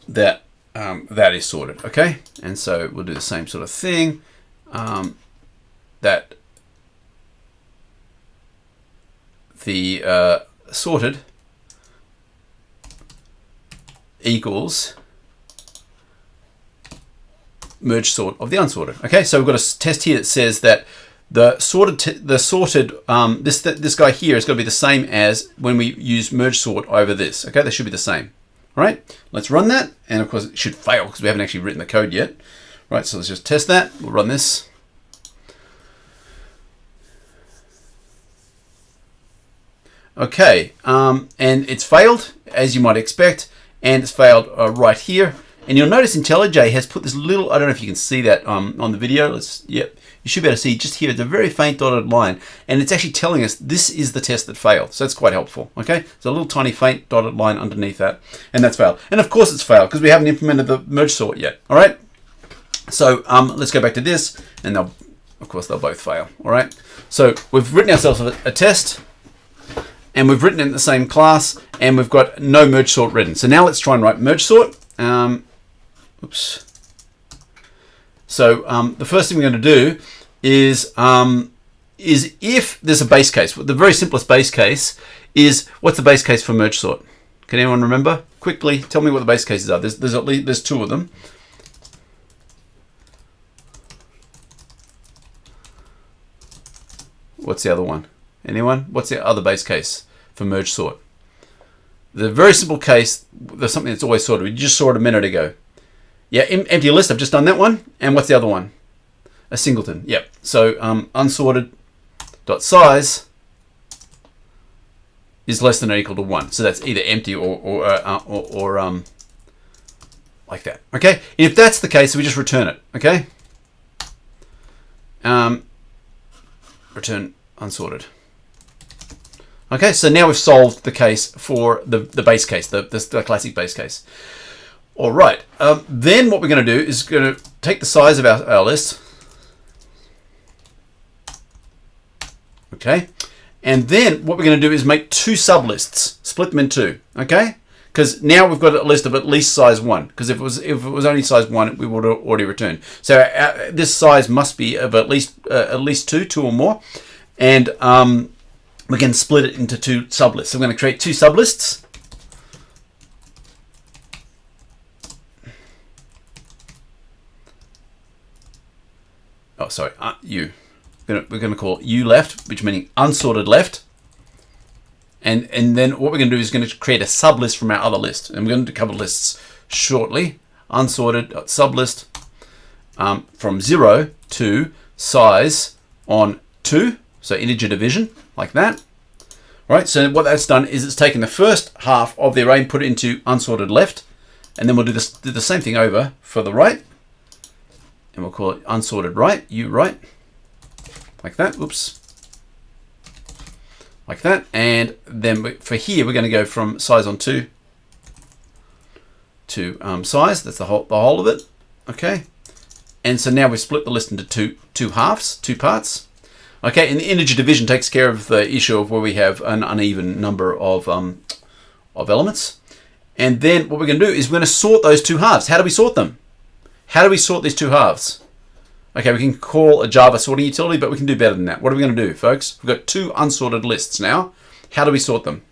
A: that that is sorted. Okay, and so we'll do the same sort of thing. That the sorted equals merge sort of the unsorted. Okay, so we've got a test here that says that the sorted this guy here is going to be the same as when we use merge sort over this. Okay, they should be the same. All right, let's run that, and of course it should fail because we haven't actually written the code yet. Right, so let's just test that. We'll run this. Okay, and it's failed as you might expect, and it's failed right here. And you'll notice IntelliJ has put this little, I don't know if you can see that on the video. Yep, you should be able to see just here, it's a very faint dotted line, and it's actually telling us this is the test that failed. So that's quite helpful, okay? So a little tiny faint dotted line underneath that, and that's failed. And of course it's failed because we haven't implemented the merge sort yet, all right? So let's go back to this, and of course they'll both fail. All right, so we've written ourselves a test, and we've written it in the same class, and we've got no merge sort written. So now let's try and write merge sort. Oops. So the first thing we're going to do is if there's a base case. The very simplest base case is, what's the base case for merge sort? Can anyone remember? Quickly, tell me what the base cases are. There's two of them. What's the other one? Anyone? What's the other base case for merge sort? The very simple case, there's something that's always sorted. We just saw it a minute ago. Yeah, empty list, I've just done that one. And what's the other one? A singleton. Yep. So unsorted dot size is less than or equal to 1. So that's either empty or like that. Okay. And if that's the case, we just return it. Okay. Return unsorted. Okay. So now we've solved the case for the base case, the classic base case. All right. Then what we're going to do is going to take the size of our list. Okay. And then what we're going to do is make two sublists, split them in two. Okay. Because now we've got a list of at least size 1. Because if it was only size 1, we would have already returned. So this size must be of at least two or more, and we can split it into two sublists. So we're going to create two sublists. Oh, sorry, U. We're going to call U left, which meaning unsorted left. And then what we're going to do is going to create a sublist from our other list. And we're going to cover lists shortly. Unsorted sublist from 0 to size on 2. So integer division, like that. All right, so what that's done is it's taken the first half of the array and put it into unsorted left. And then we'll do the same thing over for the right. And we'll call it unsorted right, U right. Like that, oops. Like that. And then for here, we're going to go from size on 2 to size. That's the whole of it. Okay. And so now we've split the list into two halves, two parts. Okay, and the integer division takes care of the issue of where we have an uneven number of elements. And then what we're going to do is we're going to sort those two halves. How do we sort them? How do we sort these two halves? Okay, we can call a Java sorting utility, but we can do better than that. What are we going to do, folks? We've got two unsorted lists now. How do we sort them?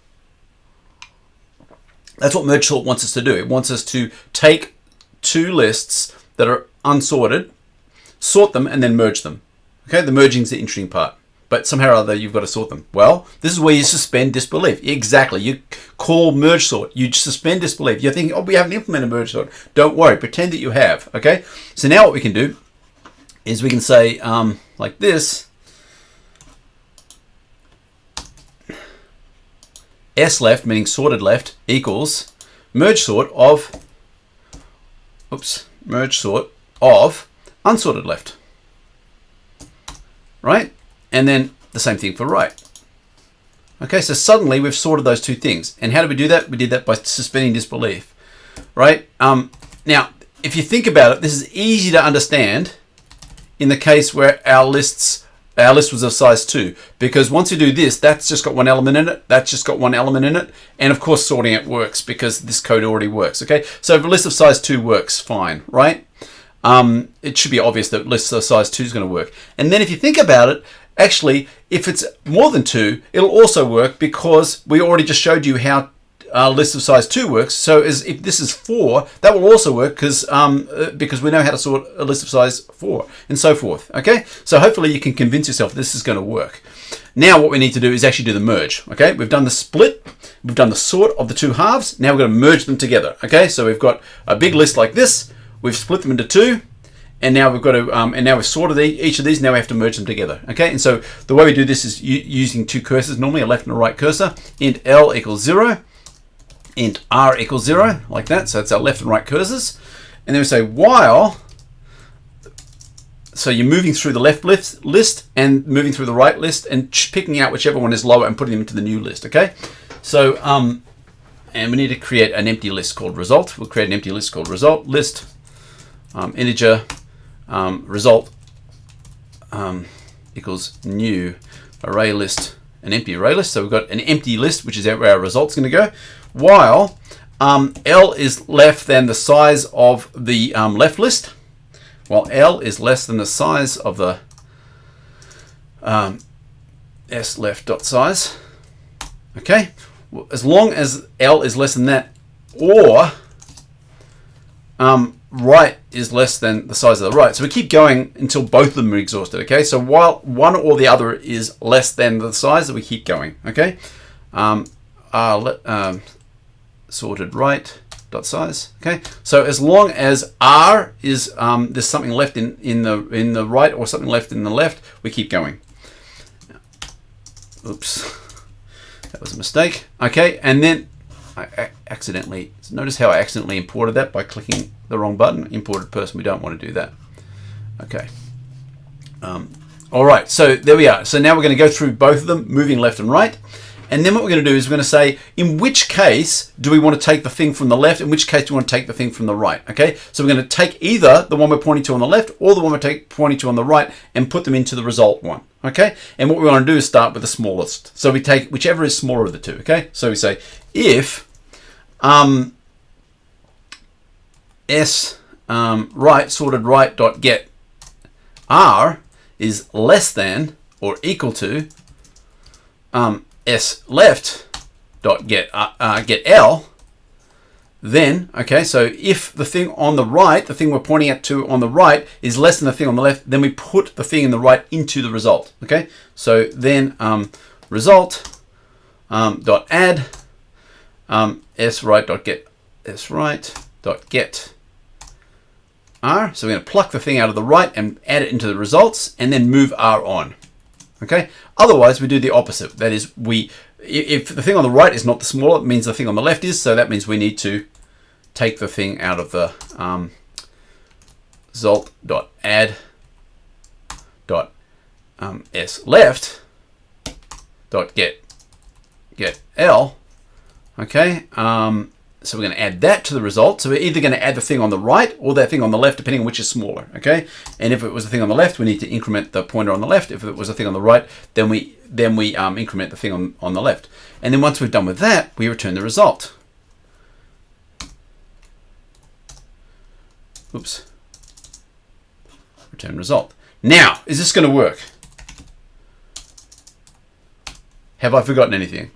A: That's what merge sort wants us to do. It wants us to take two lists that are unsorted, sort them, and then merge them. Okay, the merging is the interesting part. But somehow or other, you've got to sort them. Well, this is where you suspend disbelief. Exactly. You call merge sort. You suspend disbelief. You're thinking, oh, we haven't implemented merge sort. Don't worry. Pretend that you have. Okay? So now what we can do is we can say like this. S left, meaning sorted left, equals merge sort of, unsorted left. Right? And then the same thing for right. Okay, so suddenly we've sorted those two things. And how did we do that? We did that by suspending disbelief. Right? Now, if you think about it, this is easy to understand in the case where our list was of size 2. Because once you do this, that's just got one element in it, that's just got one element in it, and of course sorting it works because this code already works. Okay, so if a list of size 2 works fine, right? It should be obvious that list of size 2 is going to work. And then if you think about it, actually, if it's more than 2, it'll also work because we already just showed you how a list of size 2 works. So if this is 4, that will also work because we know how to sort a list of size 4 and so forth. Okay, so hopefully you can convince yourself this is going to work. Now what we need to do is actually do the merge. Okay, we've done the split, we've done the sort of the two halves. Now we're going to merge them together. Okay, so we've got a big list like this. We've split them into 2. And now we've got to, and now we've sorted each of these. Now we have to merge them together. Okay, and so the way we do this is using two cursors, normally a left and a right cursor. Int L equals 0, int R equals 0, like that. So it's our left and right cursors. And then we say while. So you're moving through the left list and moving through the right list and picking out whichever one is lower and putting them into the new list. Okay, so and we need to create an empty list called result. We'll create an empty list called result list integer. Result equals new array list, an empty array list. So we've got an empty list, which is where our result's going to go, while L is less than the size of the left list, while L is less than the size of the S left dot size. Okay, as long as L is less than that, or right is less than the size of the right. So we keep going until both of them are exhausted. Okay, so while one or the other is less than the size, we keep going. Okay, sorted right dot size. Okay, so as long as R is there's something left in the right or something left in the left, we keep going. Oops, that was a mistake. Okay, and then I accidentally, notice how I accidentally imported that by clicking the wrong button. Imported person, we don't want to do that. Okay. All right, so there we are. So now we're going to go through both of them, moving left and right. And then what we're going to do is we're going to say, in which case do we want to take the thing from the left? In which case do we want to take the thing from the right? Okay, so we're going to take either the one we're pointing to on the left or the one we're pointing to on the right and put them into the result one. Okay, and what we want to do is start with the smallest. So we take whichever is smaller of the two. Okay, so we say if S right sorted right dot get R is less than or equal to S left dot get L, then okay, so if the thing on the right, the thing we're pointing at to on the right is less than the thing on the left, then we put the thing in the right into the result. Okay, so then result dot add S right dot get S right dot get R. So we're going to pluck the thing out of the right and add it into the results, and then move R on. Okay. Otherwise, we do the opposite. That is, if the thing on the right is not the smaller, it means the thing on the left is. So that means we need to take the thing out of the result dot add dot S left dot get L. Okay. So we're going to add that to the result. So we're either going to add the thing on the right or that thing on the left, depending on which is smaller. Okay. And if it was a thing on the left, we need to increment the pointer on the left. If it was a thing on the right, then we increment the thing on the left. And then once we're done with that, we return the result. Oops. Return result. Now, is this going to work? Have I forgotten anything?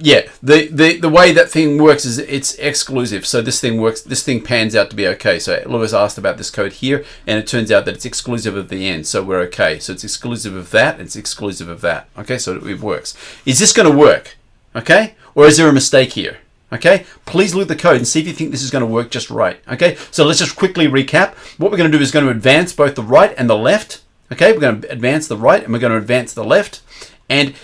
A: Yeah, the way that thing works is it's exclusive. So this thing works, this thing pans out to be okay. So Lewis asked about this code here, and it turns out that it's exclusive of the end. So we're okay. So it's exclusive of that, and it's exclusive of that. Okay, so it works. Is this going to work? Okay, or is there a mistake here? Okay, please look at the code and see if you think this is going to work just right. Okay, so let's just quickly recap. What we're going to do is going to advance both the right and the left. Okay, we're going to advance the right and we're going to advance the left. And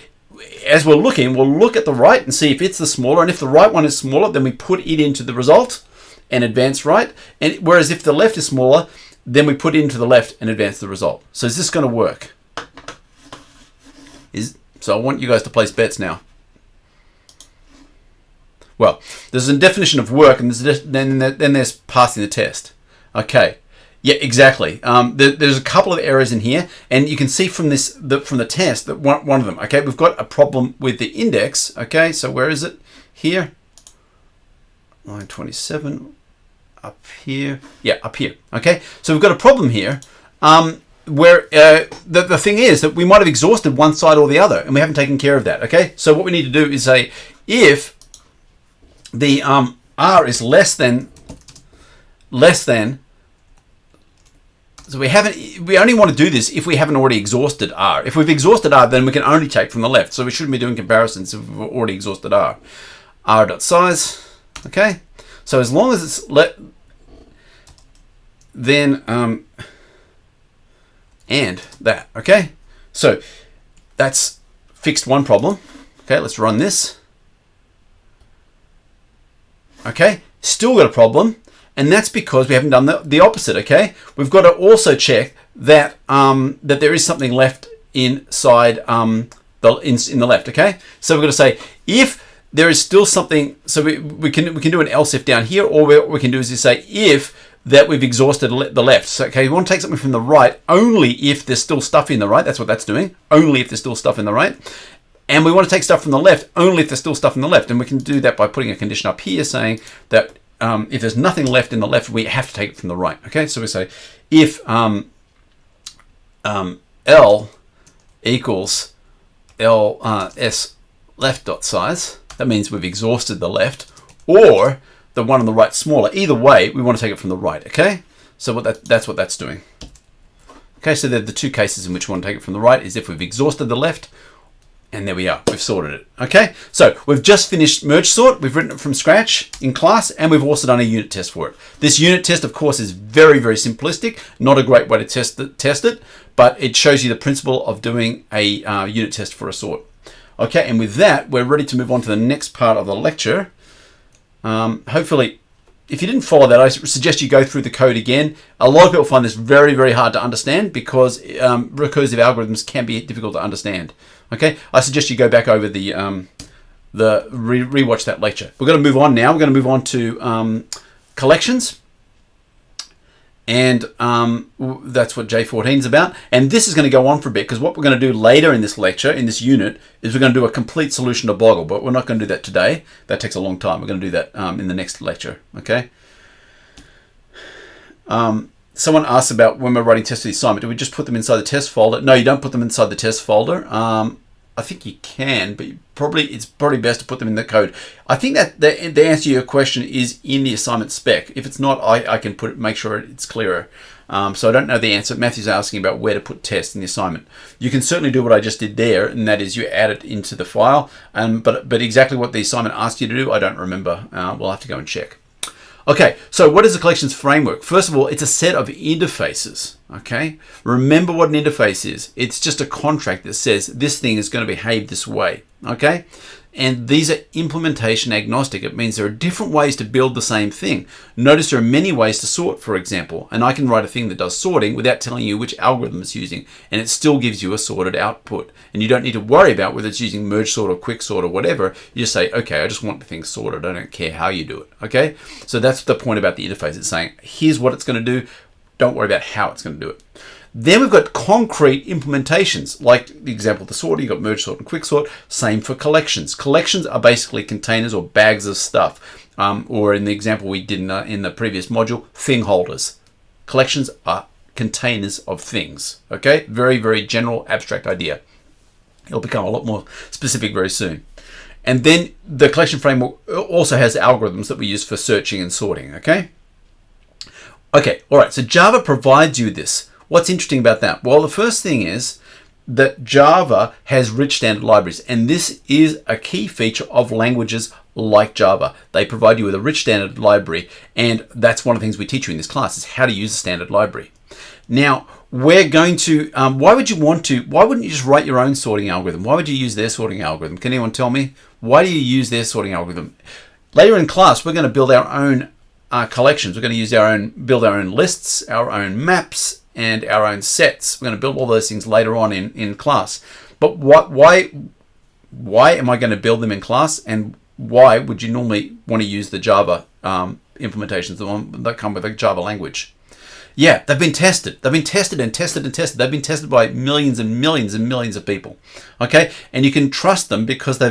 A: as we're looking, we'll look at the right and see if it's the smaller, and if the right one is smaller, then we put it into the result and advance right. And whereas if the left is smaller, then we put it into the left and advance the result. So is this going to work? So I want you guys to place bets now. Well, there's a definition of work, and then there's passing the test. Okay. Yeah, exactly. There's a couple of errors in here, and you can see from the test that one of them. Okay, we've got a problem with the index. Okay, so where is it? Here, line 27, up here. Yeah, up here. Okay, so we've got a problem here where the thing is that we might have exhausted one side or the other, and we haven't taken care of that. Okay, so what we need to do is say if the R is less than. So we only want to do this if we haven't already exhausted R. If we've exhausted R, then we can only take from the left. So we shouldn't be doing comparisons if we've already exhausted R. R.size, okay? So as long as it's then and that, okay? So that's fixed one problem. Okay, let's run this. Okay, still got a problem. And that's because we haven't done the opposite, okay? We've got to also check that that there is something left inside in the left, okay? So we're going to say if there is still something, so we can do an else if down here, or what we can do is just say if that we've exhausted the left. So, okay, we want to take something from the right only if there's still stuff in the right. That's what that's doing. Only if there's still stuff in the right. And we want to take stuff from the left only if there's still stuff in the left. And we can do that by putting a condition up here saying that if there's nothing left in the left, we have to take it from the right. Okay, so we say if L equals ls left dot size, that means we've exhausted the left, or the one on the right smaller. Either way, we want to take it from the right. Okay, so that's what that's doing. Okay, so they're the two cases in which we want to take it from the right, is if we've exhausted the left, and there we are, we've sorted it. Okay, so we've just finished merge sort. We've written it from scratch in class, and we've also done a unit test for it. This unit test, of course, is very, very simplistic. Not a great way to test it, but it shows you the principle of doing a unit test for a sort. Okay, and with that, we're ready to move on to the next part of the lecture. Hopefully, if you didn't follow that, I suggest you go through the code again. A lot of people find this very, very hard to understand because recursive algorithms can be difficult to understand. Okay, I suggest you go back over the rewatch that lecture. We're going to move on now. We're going to move on to collections, and that's what J14 is about. And this is going to go on for a bit because what we're going to do later in this lecture, in this unit, is we're going to do a complete solution to Boggle, but we're not going to do that today. That takes a long time. We're going to do that in the next lecture. Okay. Someone asked about when we're writing tests for the assignment, do we just put them inside the test folder? No, you don't put them inside the test folder. I think you can, but it's probably best to put them in the code. I think that the answer to your question is in the assignment spec. If it's not, I can make sure it's clearer. So I don't know the answer. Matthew's asking about where to put tests in the assignment. You can certainly do what I just did there, and that is you add it into the file. But exactly what the assignment asked you to do, I don't remember. We'll have to go and check. Okay, so what is the collections framework? First of all, it's a set of interfaces, okay? Remember what an interface is. It's just a contract that says this thing is going to behave this way, okay? And these are implementation agnostic. It means there are different ways to build the same thing. Notice there are many ways to sort, for example, and I can write a thing that does sorting without telling you which algorithm it's using, and it still gives you a sorted output. And you don't need to worry about whether it's using merge sort or quick sort or whatever. You just say, okay, I just want the thing sorted. I don't care how you do it, okay? So that's the point about the interface. It's saying, here's what it's going to do. Don't worry about how it's going to do it. Then we've got concrete implementations, like the example of the sorter. You've got merge sort and quick sort. Same for collections. Collections are basically containers or bags of stuff. Or in the example we did in the previous module, thing holders. Collections are containers of things. Okay? Very, very general, abstract idea. It'll become a lot more specific very soon. And then the collection framework also has algorithms that we use for searching and sorting. Okay? Okay, all right. So Java provides you this. What's interesting about that? Well, the first thing is that Java has rich standard libraries, and this is a key feature of languages like Java. They provide you with a rich standard library, and that's one of the things we teach you in this class is how to use a standard library. Now, we're going to, why wouldn't you just write your own sorting algorithm? Why would you use their sorting algorithm? Can anyone tell me? Why do you use their sorting algorithm? Later in class, we're going to build our own collections. We're going to build our own lists, our own maps, and our own sets. We're going to build all those things later on in class. But why am I going to build them in class? And why would you normally want to use the Java implementations, the one that come with the Java language? Yeah, they've been tested. They've been tested and tested and tested. They've been tested by millions and millions and millions of people. Okay, and you can trust them because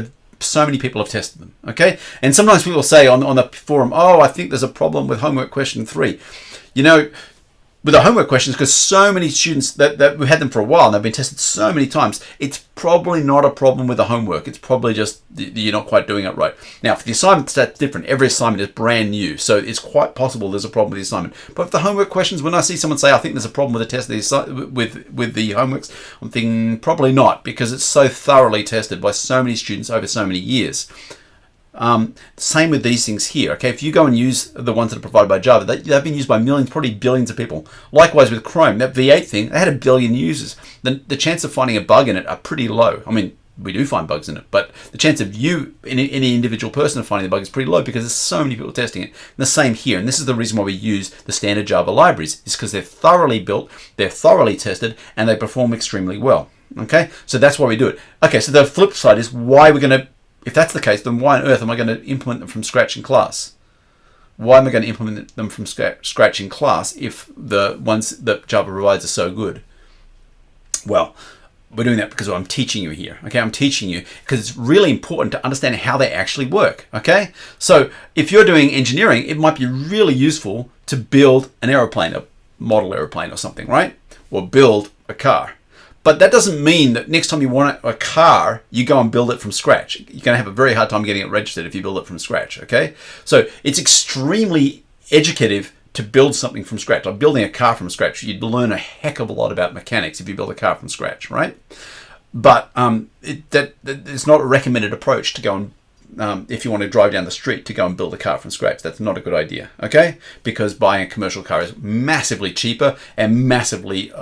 A: so many people have tested them. Okay, and sometimes people say on the forum, "Oh, I think there's a problem with homework question 3." You know, with the homework questions, because so many students that we've had them for a while and they've been tested so many times, it's probably not a problem with the homework. It's probably just you're not quite doing it right. Now, for the assignments, that's different. Every assignment is brand new, so it's quite possible there's a problem with the assignment. But for the homework questions, when I see someone say, I think there's a problem with the test with the homeworks, I'm thinking probably not, because it's so thoroughly tested by so many students over so many years. Same with these things here. Okay, if you go and use the ones that are provided by Java, they've been used by millions, probably billions of people. Likewise with Chrome, that V8 thing, they had 1 billion users. The chance of finding a bug in it are pretty low. I mean, we do find bugs in it, but the chance of any individual person of finding the bug is pretty low because there's so many people testing it. And the same here, and this is the reason why we use the standard Java libraries, is because they're thoroughly built, they're thoroughly tested, and they perform extremely well. Okay, so that's why we do it. Okay, so the flip side is why we're going to, if that's the case, then why on earth am I going to implement them from scratch in class? why am I going to implement them from scratch in class if the ones that Java provides are so good? Well, we're doing that because I'm teaching you here. Okay, I'm teaching you because it's really important to understand how they actually work. Okay, so if you're doing engineering, it might be really useful to build an aeroplane, a model aeroplane or something, right? Or build a car. But that doesn't mean that next time you want a car, you go and build it from scratch. You're going to have a very hard time getting it registered if you build it from scratch, okay? So it's extremely educative to build something from scratch. Like building a car from scratch, you'd learn a heck of a lot about mechanics if you build a car from scratch, right? But it's not a recommended approach to go and if you want to drive down the street to go and build a car from scratch. That's not a good idea, okay? Because buying a commercial car is massively cheaper and massively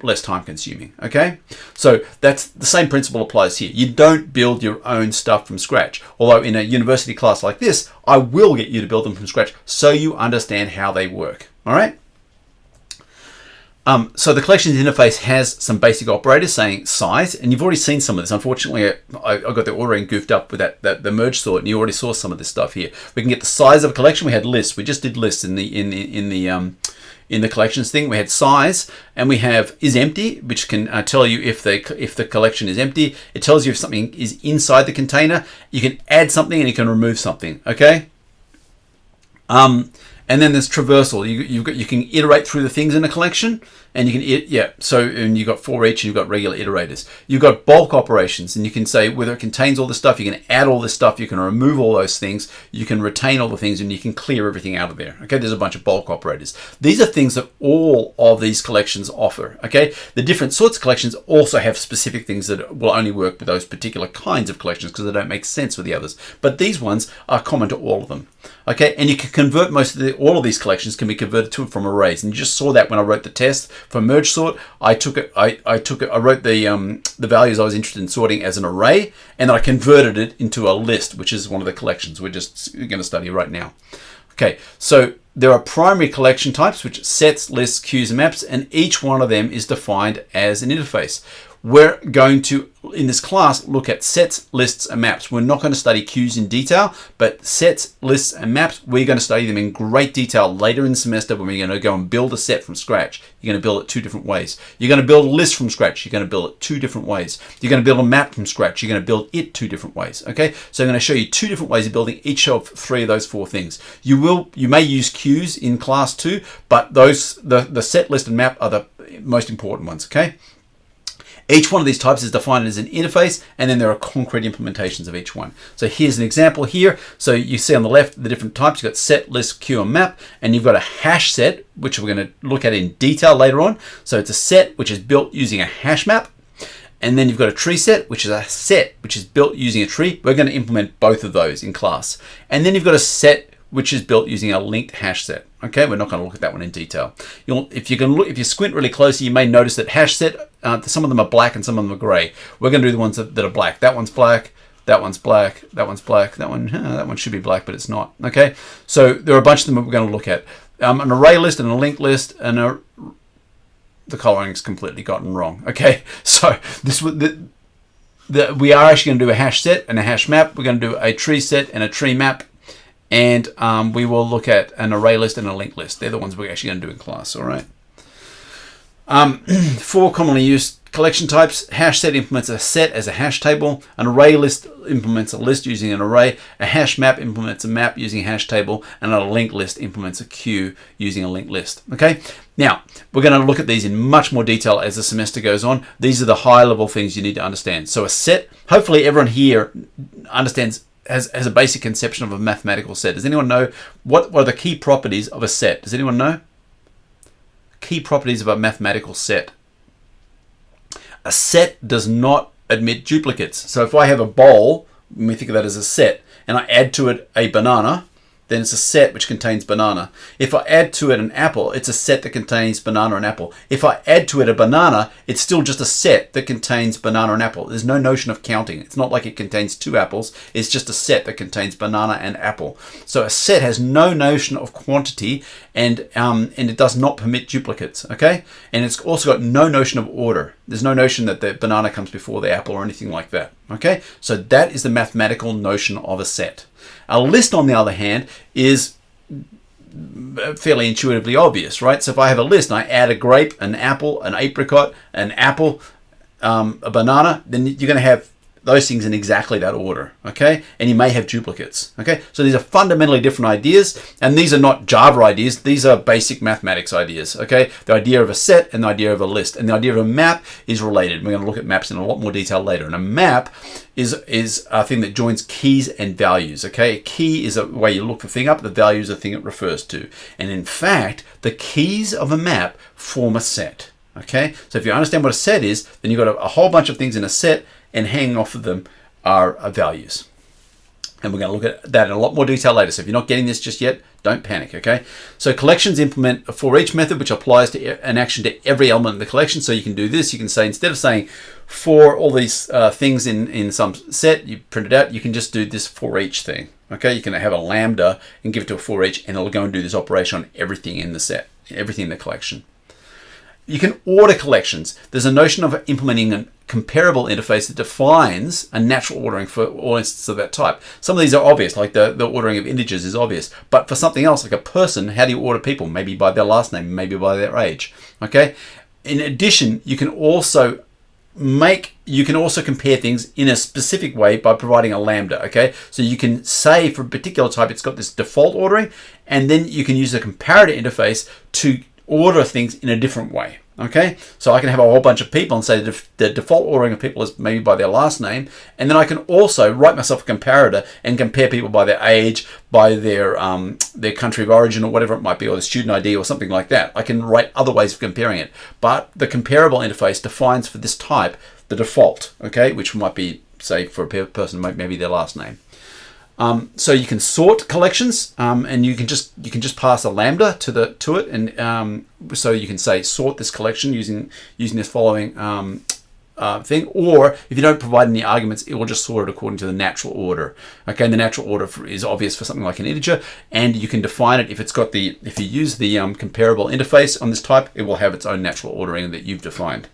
A: less time consuming, okay? So that's the same principle applies here. You don't build your own stuff from scratch. Although in a university class like this, I will get you to build them from scratch so you understand how they work, all right? So the collections interface has some basic operators saying size, and you've already seen some of this. Unfortunately, I got the ordering goofed up with the merge sort, and you already saw some of this stuff here. We can get the size of a collection. We had lists. We just did lists in the collections thing. We had size, and we have is empty, which can tell you if the collection is empty. It tells you if something is inside the container. You can add something and you can remove something. Okay. And then there's traversal. You can iterate through the things in a collection, and you can and you've got for each, and you've got regular iterators. You've got bulk operations, and you can say whether it contains all this stuff. You can add all this stuff. You can remove all those things. You can retain all the things, and you can clear everything out of there. Okay, there's a bunch of bulk operators. These are things that all of these collections offer. Okay, the different sorts of collections also have specific things that will only work with those particular kinds of collections because they don't make sense with the others. But these ones are common to all of them. Okay, and you can convert all of these collections can be converted from arrays, and you just saw that when I wrote the test for merge sort. I wrote the values I was interested in sorting as an array, and then I converted it into a list, which is one of the collections we're going to study right now. Okay, so there are primary collection types, which are sets, lists, queues, and maps, and each one of them is defined as an interface. We're going to, in this class, look at sets, lists, and maps. We're not going to study queues in detail, but sets, lists, and maps, we're going to study them in great detail later in the semester when we're going to go and build a set from scratch. You're going to build it two different ways. You're going to build a list from scratch. You're going to build it two different ways. You're going to build a map from scratch. You're going to build it two different ways. Okay, so I'm going to show you two different ways of building each of three of those four things. You may use queues in class too, but the set, list, and map are the most important ones. Okay. Each one of these types is defined as an interface, and then there are concrete implementations of each one. So here's an example here. So you see on the left the different types. You've got set, list, queue, and map, and you've got a hash set, which we're going to look at in detail later on. So it's a set which is built using a hash map, and then you've got a tree set, which is a set which is built using a tree. We're going to implement both of those in class. And then you've got a set which is built using a linked hash set. Okay, we're not going to look at that one in detail. If you squint really closely, you may notice that hash set, some of them are black and some of them are gray. We're going to do the ones that are black. That one's black, that one's black, that one's black, that one should be black, but it's not. Okay, so there are a bunch of them that we're going to look at. An array list and a linked list, and the coloring's completely gotten wrong. Okay, so we are actually going to do a hash set and a hash map. We're going to do a tree set and a tree map. And we will look at an array list and a linked list. They're the ones we're actually going to do in class, all right? Four commonly used collection types. Hash set implements a set as a hash table. An array list implements a list using an array. A hash map implements a map using a hash table. And a linked list implements a queue using a linked list, okay? Now, we're going to look at these in much more detail as the semester goes on. These are the high-level things you need to understand. So a set, hopefully everyone here understands has a basic conception of a mathematical set. Does anyone know what are the key properties of a set? Does anyone know? Key properties of a mathematical set. A set does not admit duplicates. So if I have a bowl, let me think of that as a set, and I add to it a banana, then it's a set which contains banana. If I add to it an apple, it's a set that contains banana and apple. If I add to it a banana, it's still just a set that contains banana and apple. There's no notion of counting. It's not like it contains two apples. It's just a set that contains banana and apple. So a set has no notion of quantity, and it does not permit duplicates, okay? And it's also got no notion of order. There's no notion that the banana comes before the apple or anything like that, okay? So that is the mathematical notion of a set. A list, on the other hand, is fairly intuitively obvious, right? So if I have a list and I add a grape, an apple, an apricot, an apple, a banana, then you're going to have those things in exactly that order, okay? And you may have duplicates, okay? So these are fundamentally different ideas, and these are not Java ideas. These are basic mathematics ideas, okay? The idea of a set and the idea of a list, and the idea of a map is related. We're going to look at maps in a lot more detail later. And a map is a thing that joins keys and values, okay? A key is a way you look the thing up. The value is the thing it refers to. And in fact, the keys of a map form a set, okay? So if you understand what a set is, then you've got a whole bunch of things in a set, and hanging off of them are values. And we're going to look at that in a lot more detail later. So if you're not getting this just yet, don't panic, okay? So collections implement a for each method, which applies to an action to every element of the collection. So you can do this. You can say, instead of saying for all these things in some set, you print it out, you can just do this for each thing, okay? You can have a lambda and give it to a for each, and it'll go and do this operation on everything in the set, everything in the collection. You can order collections. There's a notion of implementing a comparable interface that defines a natural ordering for all instances of that type. Some of these are obvious, like the ordering of integers is obvious. But for something else, like a person, how do you order people? Maybe by their last name, maybe by their age. Okay. In addition, you can also compare things in a specific way by providing a lambda. Okay. So you can say for a particular type, it's got this default ordering, and then you can use a comparator interface to order things in a different way. Okay, so I can have a whole bunch of people and say the default ordering of people is maybe by their last name, and then I can also write myself a comparator and compare people by their age, by their country of origin, or whatever it might be, or the student ID or something like that. I can write other ways of comparing it, but the comparable interface defines for this type the default, okay, which might be, say, for a person maybe their last name. So you can sort collections, and you can just pass a lambda to it, and so you can say sort this collection using this following thing. Or if you don't provide any arguments, it will just sort it according to the natural order. Okay, and the natural order is obvious for something like an integer, and you can define it if you use the comparable interface on this type, it will have its own natural ordering that you've defined.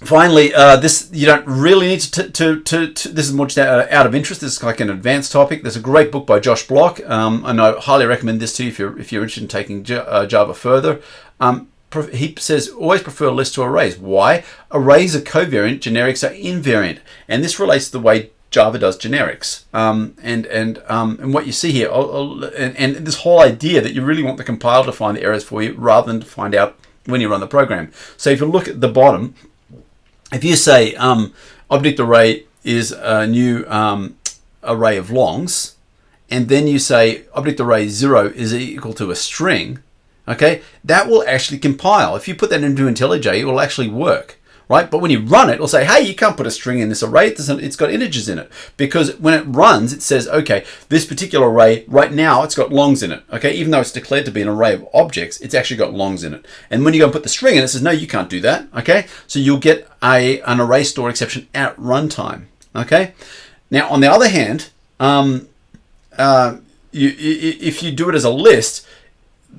A: Finally, this you don't really need to this is more just out of interest. This is like an advanced topic. There's a great book by Josh Block, and I highly recommend this to you if you're interested in taking Java further. He says always prefer lists to arrays. Why? Arrays are covariant, generics are invariant, and this relates to the way Java does generics. And what you see here, and this whole idea that you really want the compiler to find the errors for you rather than to find out when you run the program. So if you look at the bottom. If you say object array is a new array of longs, and then you say object array 0 is equal to a string, okay, that will actually compile. If you put that into IntelliJ, it will actually work, right? But when you run it, it'll say, hey, you can't put a string in this array. It's got integers in it. Because when it runs, it says, okay, this particular array, right now, it's got longs in it. Okay, even though it's declared to be an array of objects, it's actually got longs in it. And when you go and put the string in, it says, no, you can't do that. Okay, so you'll get an array store exception at runtime. Okay, now on the other hand, if you do it as a list,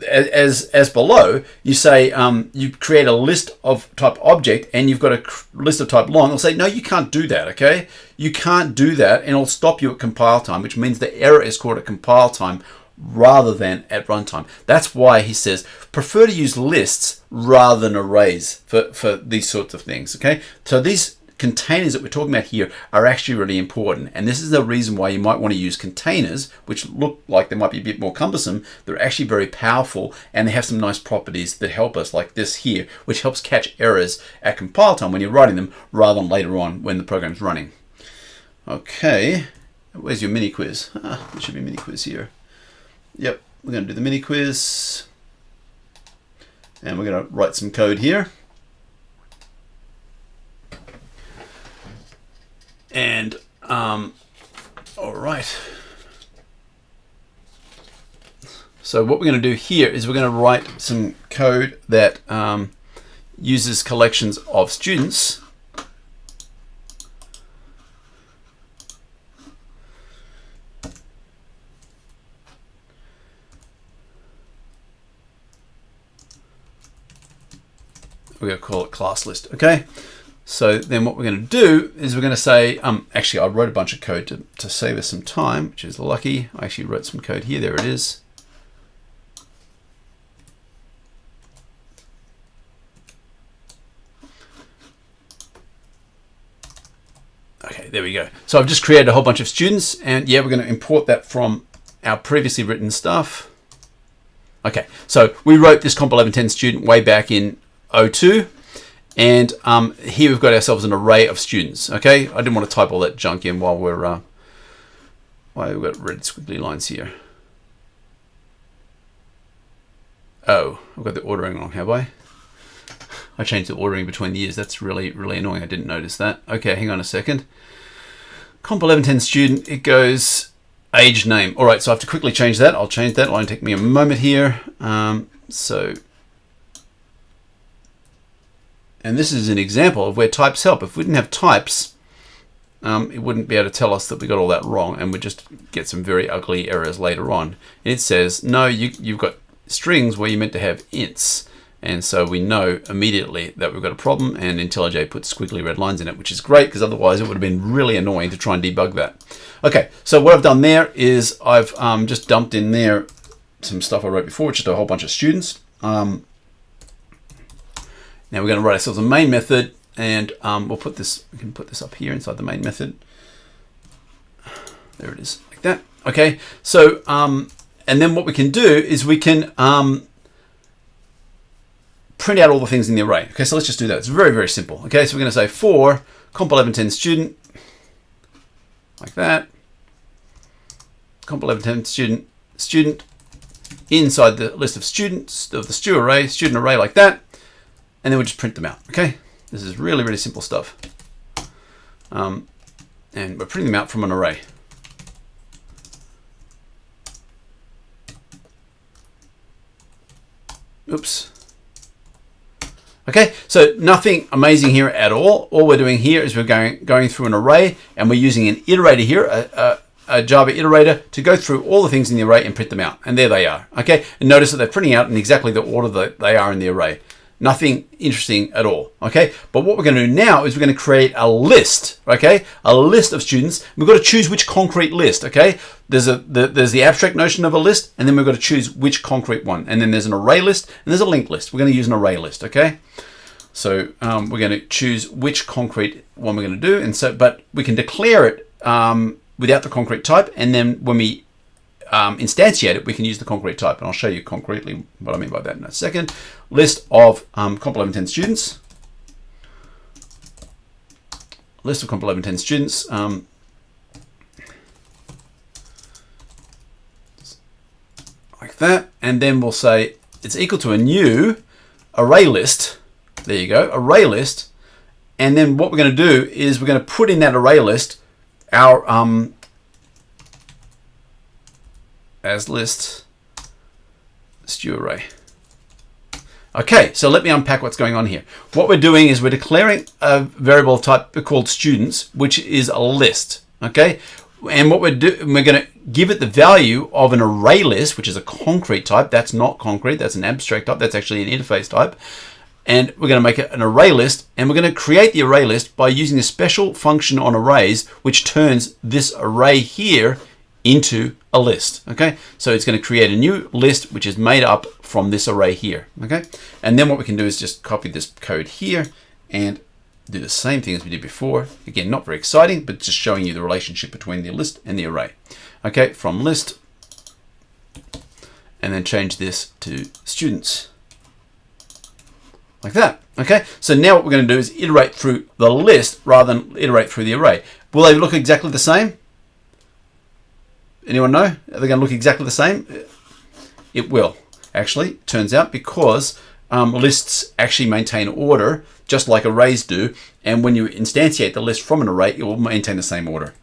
A: as below, you say you create a list of type object and you've got a list of type long. It'll say, no, you can't do that, okay? You can't do that, and it'll stop you at compile time, which means the error is caught at compile time rather than at runtime. That's why he says prefer to use lists rather than arrays for these sorts of things, okay? So these containers that we're talking about here are actually really important, and this is the reason why you might want to use containers, which look like they might be a bit more cumbersome. They're actually very powerful, and they have some nice properties that help us, like this here, which helps catch errors at compile time when you're writing them rather than later on when the program's running. Okay, where's your mini quiz? There should be a mini quiz here. Yep, we're going to do the mini quiz, and we're going to write some code here. And all right, so what we're going to do here is we're going to write some code that uses collections of students. We're going to call it class list, okay? So then what we're going to do is we're going to say, actually I wrote a bunch of code to save us some time, which is lucky. I actually wrote some code here. There it is. Okay, there we go. So I've just created a whole bunch of students, and yeah, we're going to import that from our previously written stuff. Okay, so we wrote this COMP1110 student way back in 02, and here we've got ourselves an array of students. Okay, I didn't want to type all that junk in while we've got red squiggly lines here. Oh, I've got the ordering wrong, have I? I changed the ordering between the years. That's really, really annoying. I didn't notice that. Okay, hang on a second. COMP1110 student, it goes age, name. All right, so I have to quickly change that. I'll change that. It'll only take me a moment here. And this is an example of where types help. If we didn't have types, it wouldn't be able to tell us that we got all that wrong, and we'd just get some very ugly errors later on. It says, no, you've got strings where you meant to have ints. And so we know immediately that we've got a problem, and IntelliJ puts squiggly red lines in it, which is great because otherwise it would have been really annoying to try and debug that. Okay, so what I've done there is I've just dumped in there some stuff I wrote before, just a whole bunch of students. Now we're going to write ourselves a main method, and we can put this up here inside the main method. There it is, like that. Okay, so and then what we can do is we can print out all the things in the array. Okay, so let's just do that. It's very, very simple. Okay, so we're going to say for COMP1110 student, like that. COMP1110 student inside the list of students of the student array like that, and then we'll just print them out. Okay, this is really, really simple stuff. And we're printing them out from an array. Oops. Okay, so nothing amazing here at all. All we're doing here is we're going through an array, and we're using an iterator here, a Java iterator, to go through all the things in the array and print them out. And there they are. Okay, and notice that they're printing out in exactly the order that they are in the array. Nothing interesting at all. Okay, but what we're going to do now is we're going to create a list. Okay, a list of students. We've got to choose which concrete list. Okay, there's the abstract notion of a list, and then we've got to choose which concrete one. And then there's an array list, and there's a linked list. We're going to use an array list. Okay, so we're going to choose which concrete one we're going to do, and so but we can declare it without the concrete type, and then when we instantiate it, we can use the concrete type, and I'll show you concretely what I mean by that in a second. List of COMP1110 students. List of COMP1110 students. Like that, and then we'll say it's equal to a new array list. There you go, array list. And then what we're going to do is we're going to put in that array list our as list stu array. Okay, so let me unpack what's going on here. What we're doing is we're declaring a variable type called students, which is a list. Okay, and what we're going to give it the value of an array list, which is a concrete type. That's not concrete, that's an abstract type. That's actually an interface type. And we're going to make it an array list, and we're going to create the array list by using a special function on arrays, which turns this array here into a list. Okay, so it's going to create a new list which is made up from this array here. Okay, and then what we can do is just copy this code here and do the same thing as we did before. Again, not very exciting, but just showing you the relationship between the list and the array. Okay, from list, and then change this to students. Like that. Okay, so now what we're going to do is iterate through the list rather than iterate through the array. Will they look exactly the same? Anyone know? Are they going to look exactly the same? It will, actually, turns out, because lists actually maintain order, just like arrays do. And when you instantiate the list from an array, it will maintain the same order.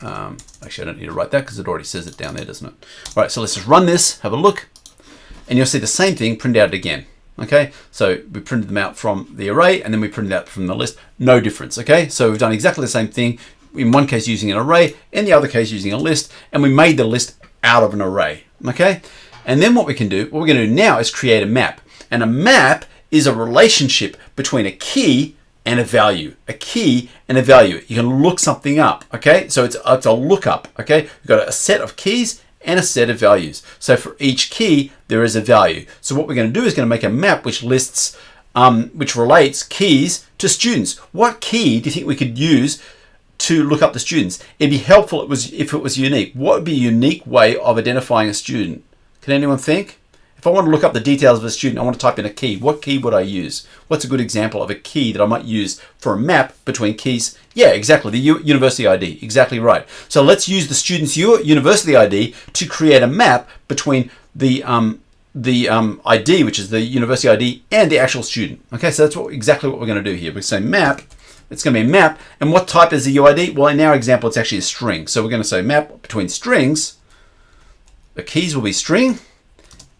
A: Actually, I don't need to write that because it already says it down there, doesn't it? All right, so let's just run this, have a look, and you'll see the same thing printed out again. Okay, so we printed them out from the array, and then we printed out from the list. No difference. Okay, so we've done exactly the same thing, in one case using an array, in the other case using a list, and we made the list out of an array. Okay, and then what we can do, what we're going to do now is create a map. And a map is a relationship between a key and a value. A key and a value. You can look something up, okay? So it's a lookup, okay? You've got a set of keys and a set of values. So for each key, there is a value. So what we're going to do is going to make a map which lists, which relates keys to students. What key do you think we could use to look up the students? It'd be helpful if it was unique. What would be a unique way of identifying a student? Can anyone think? If I want to look up the details of a student, I want to type in a key. What key would I use? What's a good example of a key that I might use for a map between keys? Yeah, exactly, the university ID. Exactly right. So let's use the student's university ID to create a map between the ID, which is the university ID, and the actual student. Okay, so that's exactly what we're going to do here. We say map. It's going to be a map. And what type is the UID? Well, in our example, it's actually a string. So we're going to say map between strings. The keys will be string,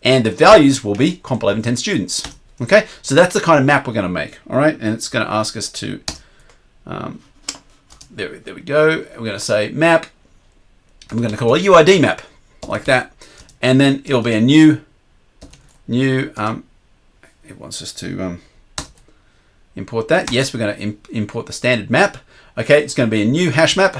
A: and the values will be COMP1110 students. Okay, so that's the kind of map we're going to make. All right, and it's going to ask us to, there we go. We're going to say map. I'm going to call it UID map, like that. And then it'll be a new, it wants us to import that. Yes, we're going to import the standard map. Okay, it's going to be a new hash map,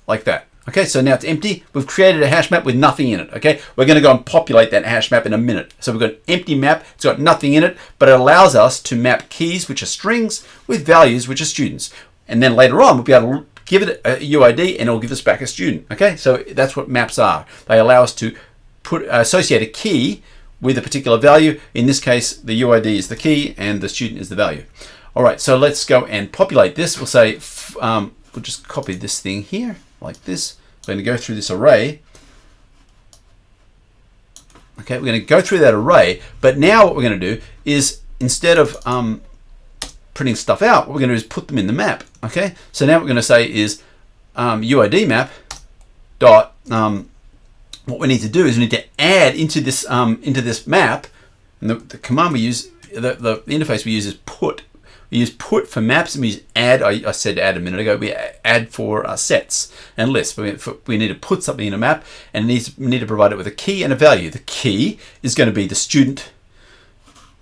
A: like that. Okay, so now it's empty. We've created a hash map with nothing in it. Okay, we're going to go and populate that hash map in a minute. So we've got an empty map. It's got nothing in it, but it allows us to map keys, which are strings, with values, which are students. And then later on, we'll be able to give it a UID, and it'll give us back a student. Okay, so that's what maps are. They allow us to associate a key with a particular value. In this case, the UID is the key, and the student is the value. All right, so let's go and populate this. We'll say, we'll just copy this thing here, like this. We're going to go through this array. Okay, we're going to go through that array, but now what we're going to do is, instead of printing stuff out, what we're going to do is put them in the map. Okay, so now what we're going to say is UID map dot, what we need to do is we need to add into this map, and the command we use, the interface we use is put. We use put for maps, and we use add. I said add a minute ago. We add for sets and lists. We need to put something in a map, and we need to provide it with a key and a value. The key is going to be the student.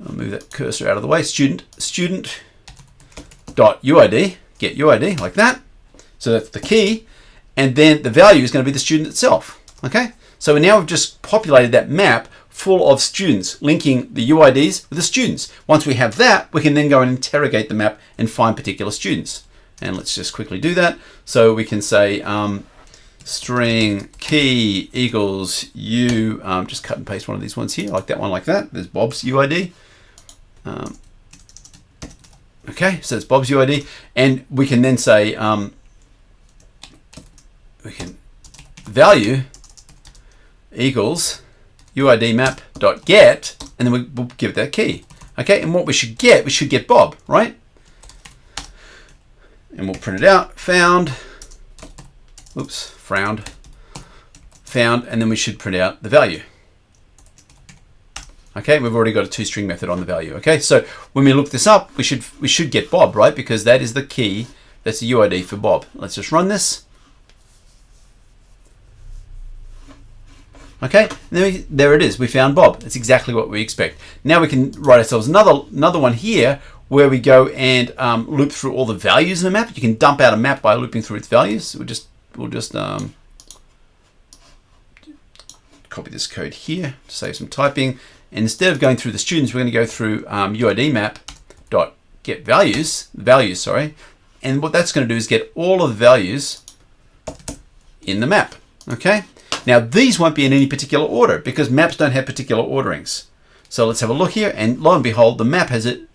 A: I'll move that cursor out of the way. Student dot UID, get UID, like that. So that's the key, and then the value is going to be the student itself. Okay, so now we've just populated that map full of students, linking the UIDs with the students. Once we have that, we can then go and interrogate the map and find particular students. And let's just quickly do that. So we can say string key equals u, just cut and paste one of these ones here, like that one, like that. There's Bob's UID. Okay, so it's Bob's UID. And we can then say, we can value equals UID map dot get, and then we'll give it that key. Okay, and what we should get Bob, right? And we'll print it out, found, found, and then we should print out the value. Okay, we've already got a toString method on the value. Okay, so when we look this up, we should get Bob, right? Because that is the key, that's the UID for Bob. Let's just run this. Okay, and then there it is. We found Bob. That's exactly what we expect. Now we can write ourselves another one here where we go and loop through all the values in the map. You can dump out a map by looping through its values. We'll just copy this code here to save some typing. And instead of going through the students, we're going to go through UID map dot get values, sorry. And what that's going to do is get all of the values in the map. Okay. Now, these won't be in any particular order because maps don't have particular orderings. So let's have a look here, and lo and behold, the map has it.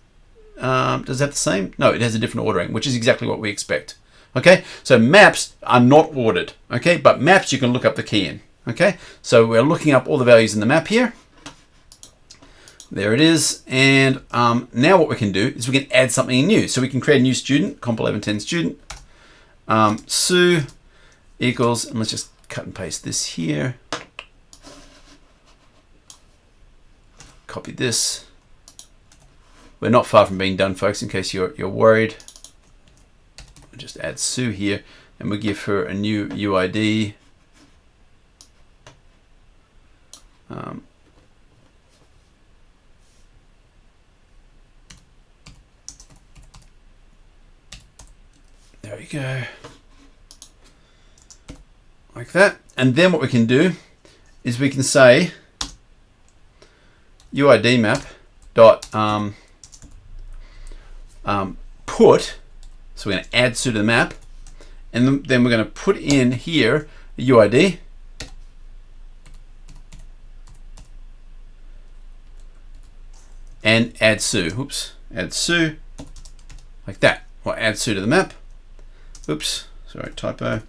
A: Does it have the same? No, it has a different ordering, which is exactly what we expect. Okay, so maps are not ordered. Okay, but maps you can look up the key in. Okay, so we're looking up all the values in the map here. There it is, and now what we can do is we can add something new. So we can create a new student, COMP1110 student. Sue equals, and let's just cut and paste this here. Copy this. We're not far from being done, folks, in case you're worried. We'll just add Sue here, and we'll give her a new UID. There we go. Like that. And then what we can do is we can say UID map dot put. So we're going to add Sue to the map, and then we're going to put in here the UID. And add Sue. Oops. Add Sue. Like that. Or add Sue to the map. Oops. Sorry, typo.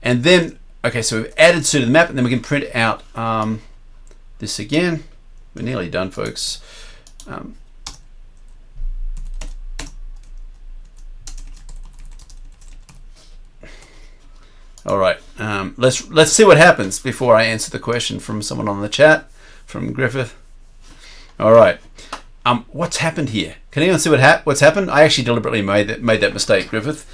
A: And then, okay, so we've added Sue to the map, and then we can print out this again. We're nearly done, folks. All right. Let's see what happens before I answer the question from someone on the chat, from Griffith. All right. What's happened here? Can anyone see what's happened? I actually deliberately made that mistake, Griffith.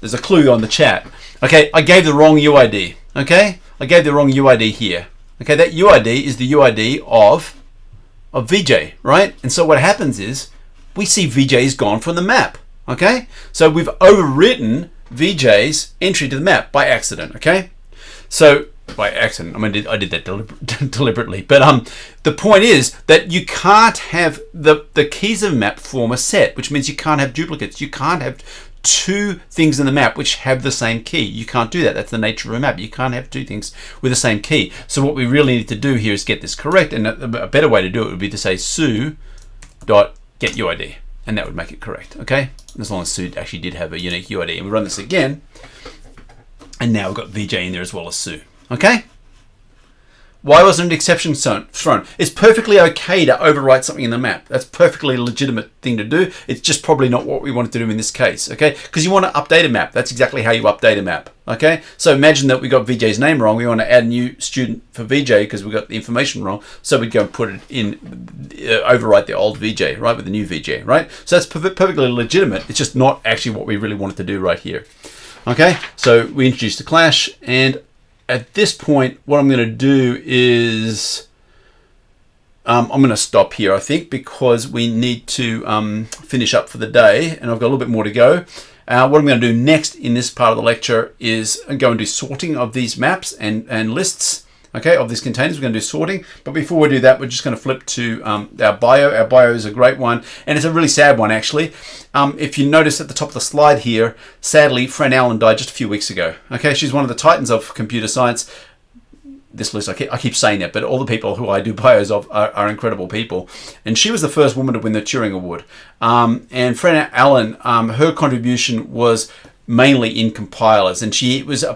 A: There's a clue on the chat. Okay, I gave the wrong UID. Okay, I gave the wrong UID here. Okay, that UID is the UID of VJ, right? And so what happens is we see VJ's gone from the map. Okay, so we've overwritten VJ's entry to the map by accident. Okay, so by accident, I mean I did that deliberately, but the point is that you can't have the keys of a map form a set, which means you can't have duplicates. You can't have two things in the map which have the same key. You can't do that. That's the nature of a map. You can't have two things with the same key. So what we really need to do here is get this correct, and a better way to do it would be to say Sue dot get UID, and that would make it correct. Okay, as long as Sue actually did have a unique UID. And we run this again, and now we've got VJ in there as well as Sue. Okay? Why wasn't an exception thrown? It's perfectly okay to overwrite something in the map. That's a perfectly legitimate thing to do. It's just probably not what we wanted to do in this case, okay? Because you want to update a map. That's exactly how you update a map, okay? So imagine that we got VJ's name wrong. We want to add a new student for VJ because we got the information wrong. So we'd go and put it in, overwrite the old VJ, right, with the new VJ, right? So that's perfectly legitimate. It's just not actually what we really wanted to do right here, okay? So we introduced the clash, and at this point, what I'm going to do is I'm going to stop here, I think, because we need to finish up for the day, and I've got a little bit more to go. What I'm going to do next in this part of the lecture is go and do sorting of these maps and lists, okay, of these containers. We're going to do sorting, but before we do that, we're just going to flip to our bio. Our bio is a great one, and it's a really sad one, actually. If you notice at the top of the slide here, sadly, Fran Allen died just a few weeks ago. Okay, she's one of the titans of computer science. This list, I keep saying that, but all the people who I do bios of are incredible people. And she was the first woman to win the Turing Award. And Fran Allen, her contribution was mainly in compilers, and she was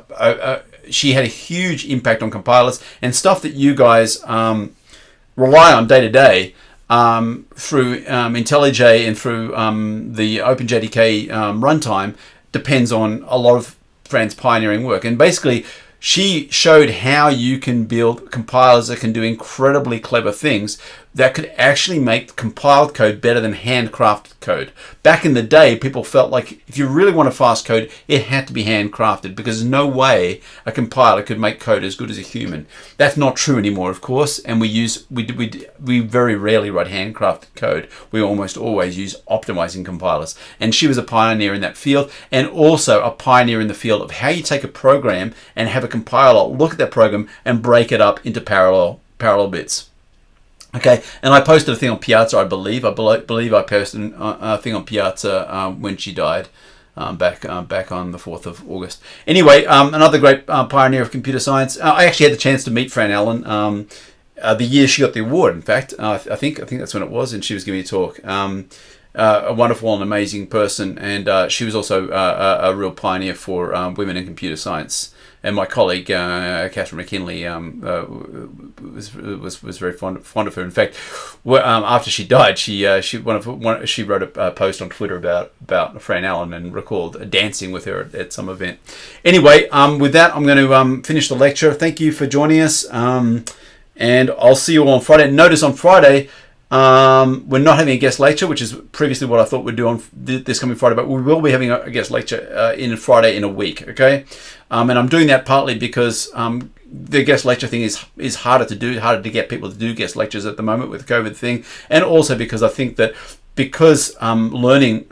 A: she had a huge impact on compilers and stuff that you guys rely on day to day. Through IntelliJ and through the OpenJDK runtime depends on a lot of Fran's pioneering work. And basically, she showed how you can build compilers that can do incredibly clever things that could actually make compiled code better than handcrafted code. Back in the day, people felt like if you really want a fast code, it had to be handcrafted because there's no way a compiler could make code as good as a human. That's not true anymore, of course, and we very rarely write handcrafted code. We almost always use optimizing compilers. And she was a pioneer in that field, and also a pioneer in the field of how you take a program and have a compiler look at that program and break it up into parallel bits. Okay, and I posted a thing on Piazza, I believe. I believe I posted a thing on Piazza when she died, back on the 4th of August. Anyway, another great pioneer of computer science. I actually had the chance to meet Fran Allen the year she got the award. In fact, I think that's when it was, and she was giving a talk. A wonderful and amazing person, and she was also a real pioneer for women in computer science. And my colleague Catherine McKinley was very fond of her. In fact, after she died, she wrote a post on Twitter about Fran Allen and recalled dancing with her at some event. Anyway, with that, I'm going to finish the lecture. Thank you for joining us, and I'll see you all on Friday. Notice on Friday, we're not having a guest lecture, which is previously what I thought we'd do on this coming Friday, but we will be having a guest lecture in Friday in a week, okay? And I'm doing that partly because the guest lecture thing is harder to do, harder to get people to do guest lectures at the moment with the COVID thing, and also because I think that because learning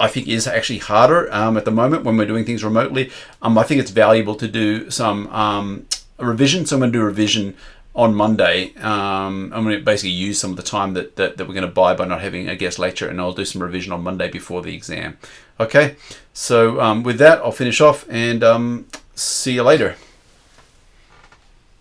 A: I think is actually harder at the moment when we're doing things remotely. I think it's valuable to do some revision. So I'm going to do a revision on Monday. I'm going to basically use some of the time that we're going to buy by not having a guest lecture, and I'll do some revision on Monday before the exam. Okay, so with that, I'll finish off and see you later.